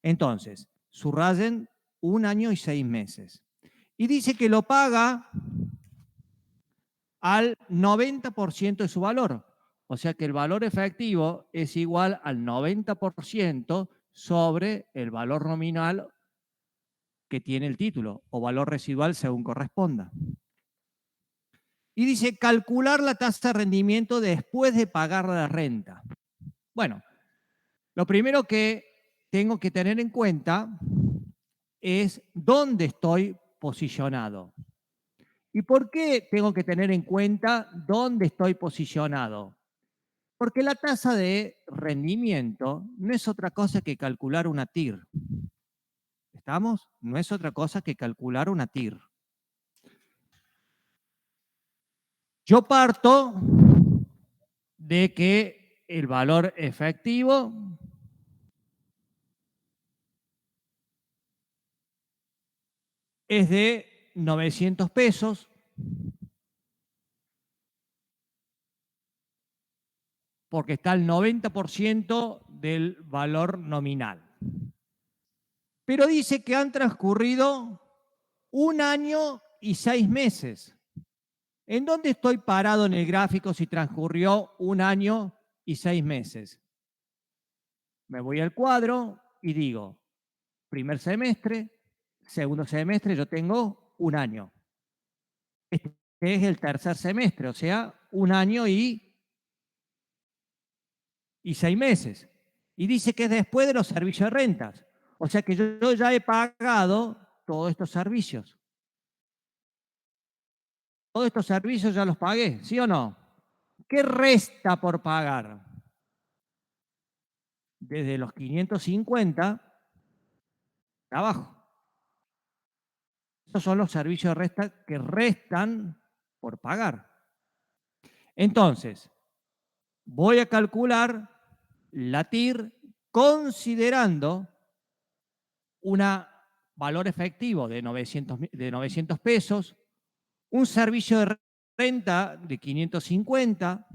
Entonces, subrayen 1 año y 6 meses. Y dice que lo paga al 90% de su valor. O sea que el valor efectivo es igual al 90% sobre el valor nominal que tiene el título, o valor residual según corresponda. Y dice calcular la tasa de rendimiento después de pagar la renta. Bueno, lo primero que tengo que tener en cuenta es dónde estoy posicionado. ¿Y por qué tengo que tener en cuenta dónde estoy posicionado? Porque la tasa de rendimiento no es otra cosa que calcular una TIR. ¿Estamos? No es otra cosa que calcular una TIR. Yo parto de que el valor efectivo es de 900 pesos porque está el 90% del valor nominal. Pero dice que han transcurrido 1 año y 6 meses. ¿En dónde estoy parado en el gráfico si transcurrió 1 año y 6 meses? Me voy al cuadro y digo, primer semestre, segundo semestre, yo tengo 1 año. Este es el tercer semestre, o sea, 1 año y 6 meses. Y dice que es después de los servicios de rentas. O sea que yo ya he pagado todos estos servicios. Todos estos servicios ya los pagué, ¿sí o no? ¿Qué resta por pagar? Desde los 550 abajo. Esos son los servicios de renta que restan por pagar. Entonces, voy a calcular la TIR considerando un valor efectivo de 900 pesos, un servicio de renta de 550,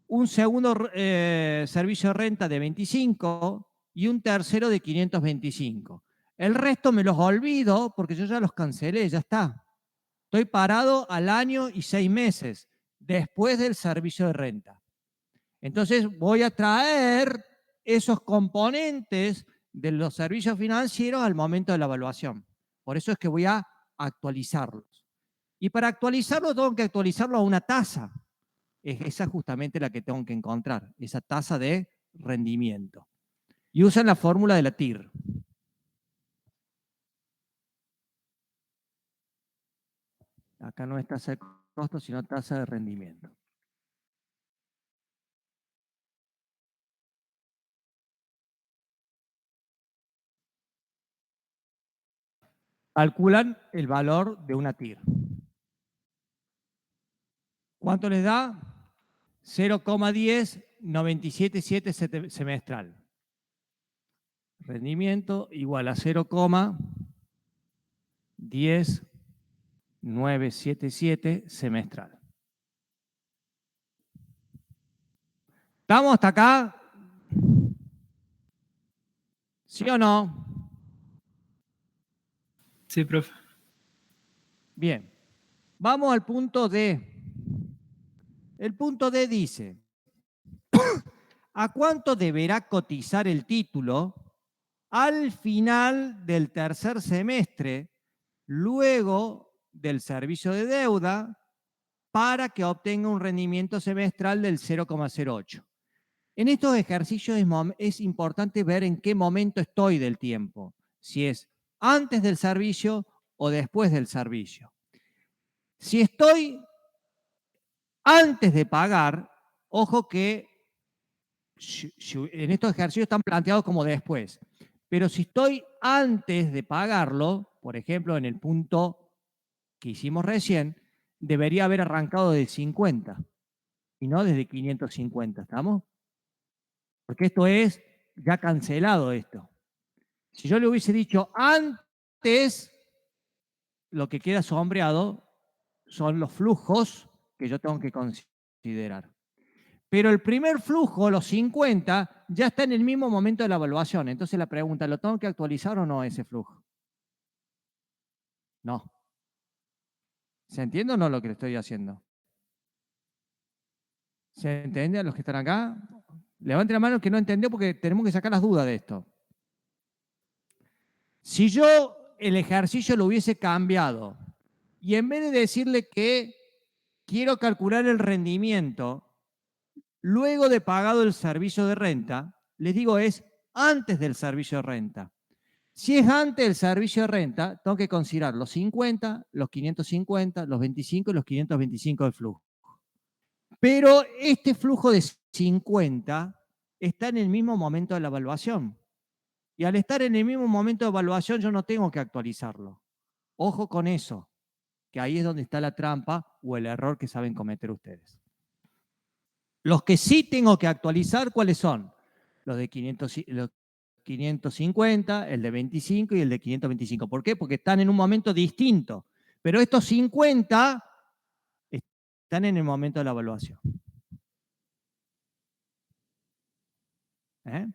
un segundo servicio de renta de 25 y un tercero de 525. El resto me los olvido porque yo ya los cancelé, ya está. Estoy parado al año y 6 meses después del servicio de renta. Entonces voy a traer esos componentes de los servicios financieros al momento de la evaluación. Por eso es que voy a actualizarlos. Y para actualizarlo tengo que actualizarlo a una tasa. Esa es justamente la que tengo que encontrar, esa tasa de rendimiento. Y usan la fórmula de la TIR. Acá no es tasa de costo, sino tasa de rendimiento. Calculan el valor de una TIR. ¿Cuánto les da? 0,10977 semestral. Rendimiento igual a 0,10977 semestral. ¿Estamos hasta acá? ¿Sí o no? Sí, profe. Bien. Vamos al punto D. El punto D dice, ¿a cuánto deberá cotizar el título al final del tercer semestre, luego del servicio de deuda, para que obtenga un rendimiento semestral del 0,08? En estos ejercicios es importante ver en qué momento estoy del tiempo, si es antes del servicio o después del servicio. Si estoy antes de pagar, ojo que en estos ejercicios están planteados como después, pero si estoy antes de pagarlo, por ejemplo, en el punto que hicimos recién, debería haber arrancado de 50 y no desde 550, ¿estamos? Porque esto es ya cancelado esto. Si yo le hubiese dicho antes, lo que queda sombreado son los flujos que yo tengo que considerar. Pero el primer flujo, los 50, ya está en el mismo momento de la evaluación. Entonces la pregunta, ¿lo tengo que actualizar o no ese flujo? No. ¿Se entiende o no lo que le estoy haciendo? ¿Se entiende a los que están acá? Levanten la mano el que no entendió porque tenemos que sacar las dudas de esto. Si yo el ejercicio lo hubiese cambiado y en vez de decirle que quiero calcular el rendimiento luego de pagado el servicio de renta, les digo es antes del servicio de renta. Si es antes del servicio de renta, tengo que considerar los 50, los 550, los 25 y los 525 del flujo. Pero este flujo de 50 está en el mismo momento de la evaluación. Y al estar en el mismo momento de evaluación, yo no tengo que actualizarlo. Ojo con eso, que ahí es donde está la trampa o el error que saben cometer ustedes. Los que sí tengo que actualizar, ¿cuáles son? Los de 550, el de 25 y el de 525. ¿Por qué? Porque están en un momento distinto. Pero estos 50 están en el momento de la evaluación. ¿Eh?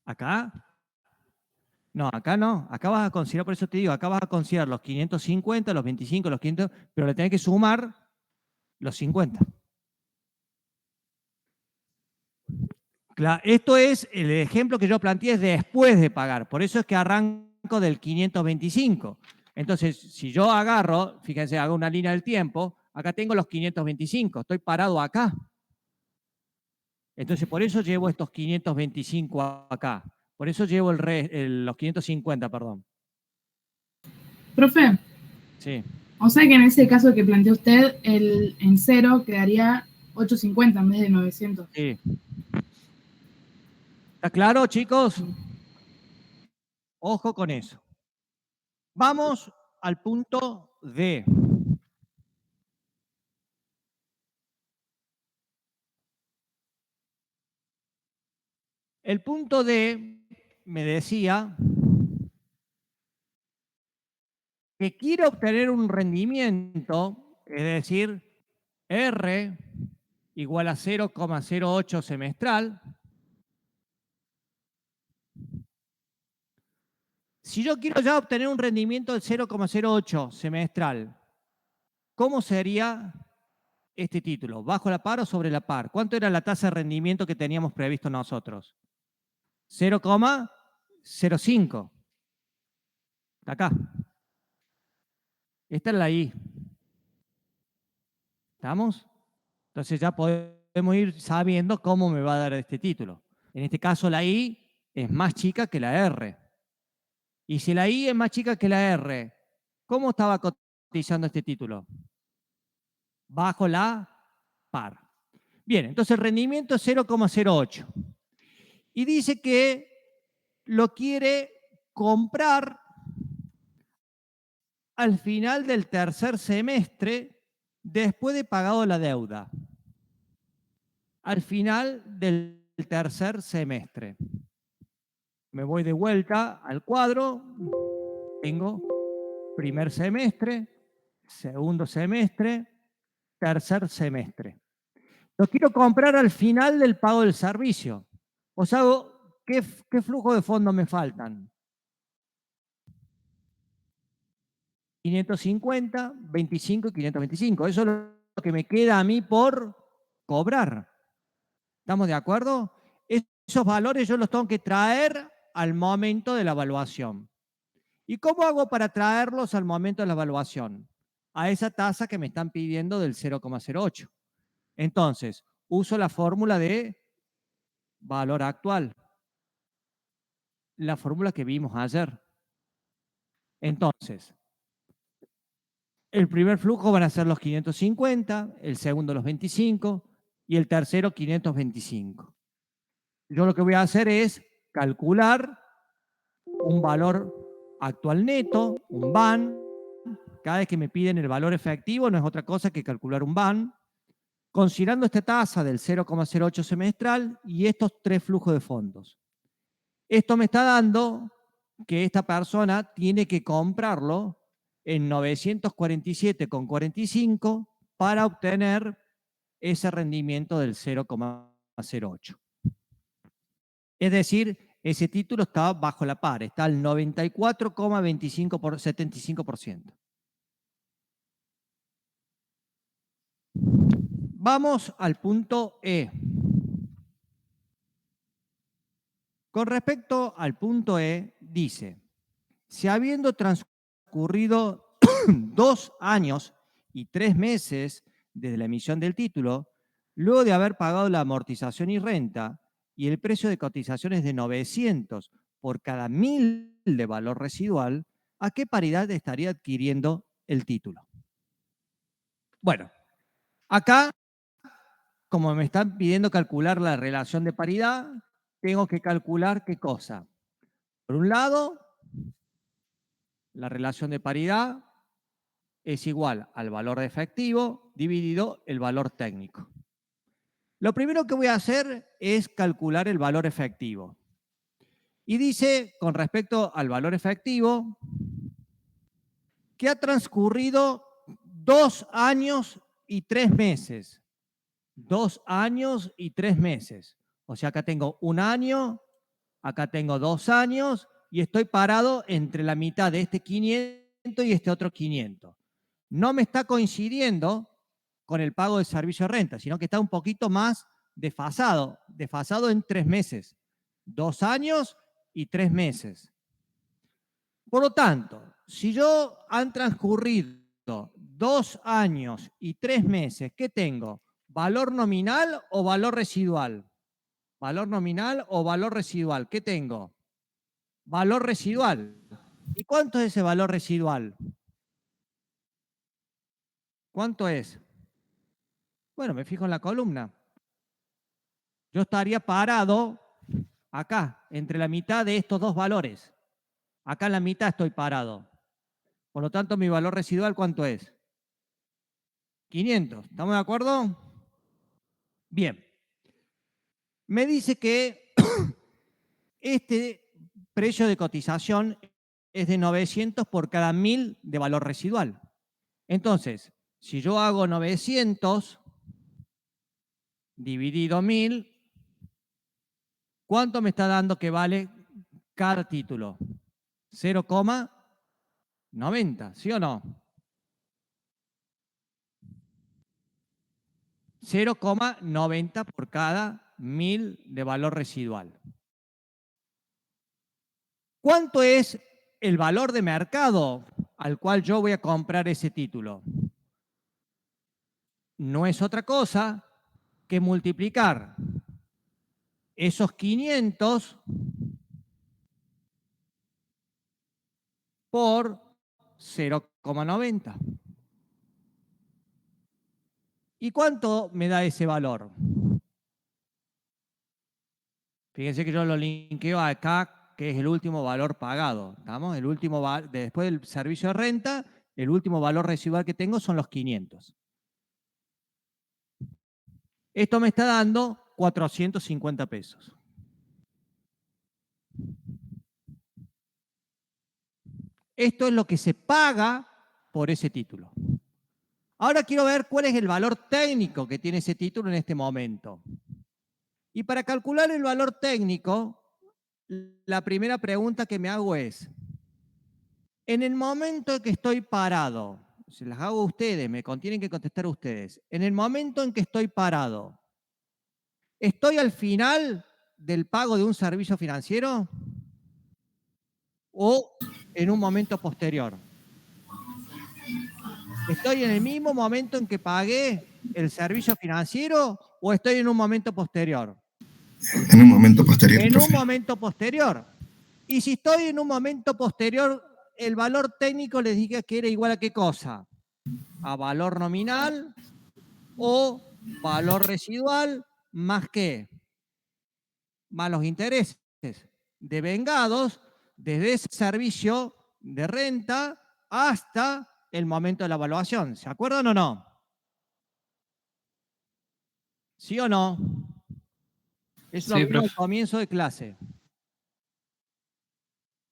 ¿Acá? No, acá no. Acá vas a considerar, por eso te digo, acá vas a considerar los 550, los 25, los 500, pero le tenés que sumar los 50. Claro, esto es el ejemplo que yo planteé es después de pagar. Por eso es que arranco del 525. Entonces, si yo agarro, fíjense, hago una línea del tiempo, acá tengo los 525, estoy parado acá. Entonces, por eso llevo estos 525 acá. Por eso llevo los 550, perdón. Profe, Sí. o sea que en ese caso que planteó usted, en cero quedaría 850 en vez de 900. Sí. ¿Está claro, chicos? Ojo con eso. Vamos al punto D. El punto D me decía que quiero obtener un rendimiento, es decir, R igual a 0,08 semestral. Si yo quiero ya obtener un rendimiento del 0,08 semestral, ¿cómo sería este título? ¿Bajo la par o sobre la par? ¿Cuánto era la tasa de rendimiento que teníamos previsto nosotros? 0,05. Está acá. Esta es la I. ¿Estamos? Entonces ya podemos ir sabiendo cómo me va a dar este título. En este caso la I es más chica que la R. Y si la I es más chica que la R, ¿cómo estaba cotizando este título? Bajo la par. Bien, entonces el rendimiento es 0,08. Y dice que lo quiere comprar al final del tercer semestre después de pagado la deuda. Al final del tercer semestre. Me voy de vuelta al cuadro. Tengo primer semestre, segundo semestre, tercer semestre. Lo quiero comprar al final del pago del servicio. O sea, ¿qué flujo de fondos me faltan? 550, 25 y 525. Eso es lo que me queda a mí por cobrar. ¿Estamos de acuerdo? Esos valores yo los tengo que traer al momento de la evaluación. ¿Y cómo hago para traerlos al momento de la evaluación? A esa tasa que me están pidiendo del 0,08. Entonces, uso la fórmula de valor actual. La fórmula que vimos ayer. Entonces, el primer flujo van a ser los 550, el segundo los 25 y el tercero 525. Yo lo que voy a hacer es calcular un valor actual neto, un BAN. Cada vez que me piden el valor efectivo no es otra cosa que calcular un BAN, considerando esta tasa del 0,08 semestral y estos tres flujos de fondos. Esto me está dando que esta persona tiene que comprarlo en 947,45 para obtener ese rendimiento del 0,08. Es decir, ese título está bajo la par, está al 94,75%. Vamos al punto E. Con respecto al punto E, dice, si habiendo transcurrido 2 años y 3 meses desde la emisión del título, luego de haber pagado la amortización y renta, y el precio de cotización es de 900 por cada 1000 de valor residual, ¿a qué paridad estaría adquiriendo el título? Bueno, acá, como me están pidiendo calcular la relación de paridad, tengo que calcular qué cosa. Por un lado, la relación de paridad es igual al valor de efectivo dividido el valor técnico. Lo primero que voy a hacer es calcular el valor efectivo. Y dice, con respecto al valor efectivo, que ha transcurrido 2 años y 3 meses. 2 años y 3 meses. O sea, acá tengo 1 año, acá tengo 2 años y estoy parado entre la mitad de este 500 y este otro 500. No me está coincidiendo con el pago de servicio de renta, sino que está un poquito más desfasado en 3 meses, 2 años y 3 meses. Por lo tanto, si yo han transcurrido 2 años y 3 meses, ¿qué tengo? ¿Valor nominal o valor residual? ¿Valor nominal o valor residual? ¿Qué tengo? Valor residual. ¿Y cuánto es ese valor residual? ¿Cuánto es? Bueno, me fijo en la columna. Yo estaría parado acá, entre la mitad de estos dos valores. Acá en la mitad estoy parado. Por lo tanto, mi valor residual, ¿cuánto es? 500. ¿Estamos de acuerdo? Bien. Me dice que este precio de cotización es de 900 por cada 1000 de valor residual. Entonces, si yo hago 900 dividido 1000, ¿cuánto me está dando que vale cada título? 0,90, ¿sí o no? 0,90 por cada 1000 de valor residual. ¿Cuánto es el valor de mercado al cual yo voy a comprar ese título? No es otra cosa que multiplicar esos 500 por 0,90. ¿Y cuánto me da ese valor? Fíjense que yo lo linkeo acá, que es el último valor pagado. ¿Estamos? El último, después del servicio de renta, el último valor residual que tengo son los 500. Esto me está dando 450 pesos. Esto es lo que se paga por ese título. Ahora quiero ver cuál es el valor técnico que tiene ese título en este momento. Y para calcular el valor técnico, la primera pregunta que me hago es, en el momento en que estoy parado, se las hago a ustedes, me tienen que contestar ustedes, en el momento en que estoy parado, ¿estoy al final del pago de un servicio financiero o en un momento posterior? ¿Estoy en el mismo momento en que pagué el servicio financiero o estoy en un momento posterior? En un momento posterior, En profe. un momento posterior. Y si estoy en un momento posterior, el valor técnico les dije que era igual a ¿qué cosa? A valor nominal o valor residual más ¿qué? Más los intereses devengados desde ese servicio de renta hasta el momento de la evaluación. ¿Se acuerdan o no? ¿Sí o no? Eso lo Sí, vimos al profe. comienzo de clase.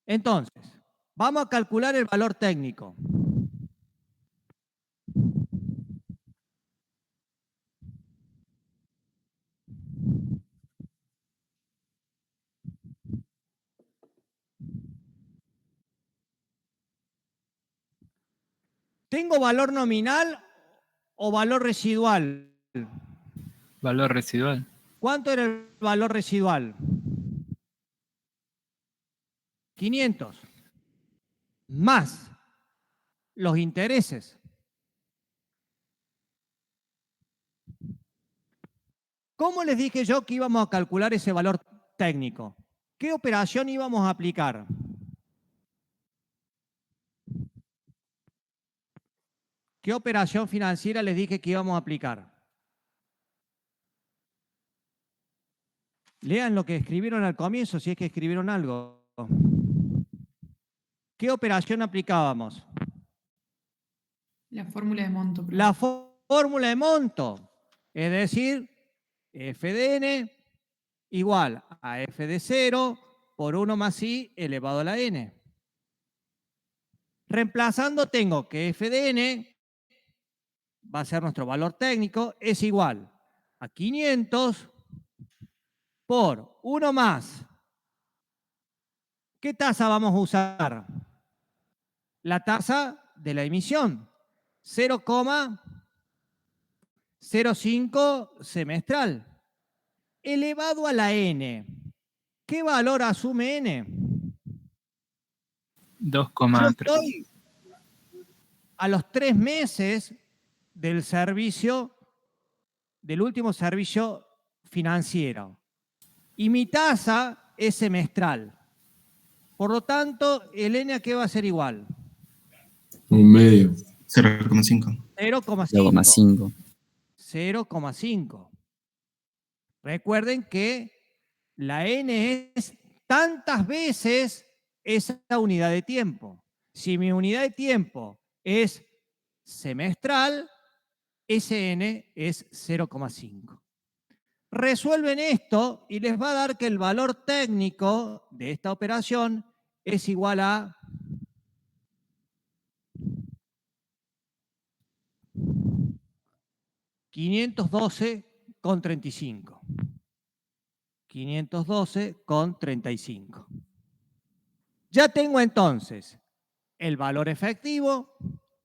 Entonces, vamos a calcular el valor técnico. ¿Tengo valor nominal o valor residual? Valor residual. ¿Cuánto era el valor residual? 500. Más los intereses. ¿Cómo les dije yo que íbamos a calcular ese valor técnico? ¿Qué operación íbamos a aplicar? ¿Qué operación financiera les dije que íbamos a aplicar? Lean lo que escribieron al comienzo, si es que escribieron algo. ¿Qué operación aplicábamos? La fórmula de monto. profe. La fórmula de monto, es decir, FDN igual a F de 0 por 1 más I elevado a la N. Reemplazando tengo que FDN va a ser nuestro valor técnico, es igual a 500 por 1 más. ¿Qué tasa vamos a usar? La tasa de la emisión. 0,05 semestral. Elevado a la n. ¿Qué valor asume n? 2,3. Yo estoy a los 3 meses del servicio, del último servicio financiero. Y mi tasa es semestral. Por lo tanto, el n ¿a qué va a ser igual? Un medio. 0,5. 0,5. 0,5. Recuerden que la n es tantas veces esa unidad de tiempo. Si mi unidad de tiempo es semestral, ese n es 0,5. Resuelven esto y les va a dar que el valor técnico de esta operación es igual a 512,35. 512,35. Ya tengo entonces el valor efectivo,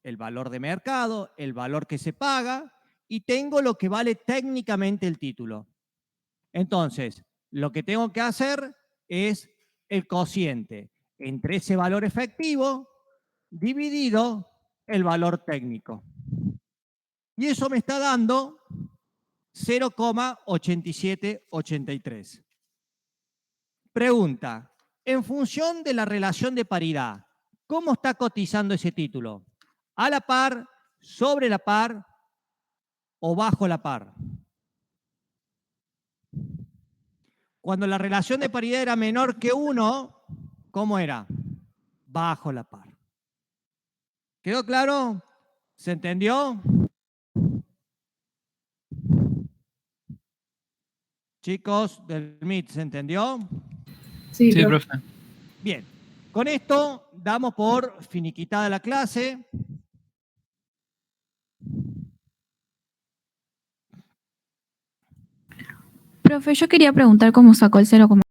el valor de mercado, el valor que se paga y tengo lo que vale técnicamente el título. Entonces, lo que tengo que hacer es el cociente entre ese valor efectivo dividido el valor técnico. Y eso me está dando 0,8783. Pregunta, en función de la relación de paridad, ¿cómo está cotizando ese título? ¿A la par, sobre la par o bajo la par? Cuando la relación de paridad era menor que 1, ¿cómo era? Bajo la par. ¿Quedó claro? ¿Se entendió? Chicos del MIT, ¿se entendió? Sí, Sí, profe. profe. Bien, con esto damos por finiquitada la clase. Profe, yo quería preguntar cómo sacó el 0,5.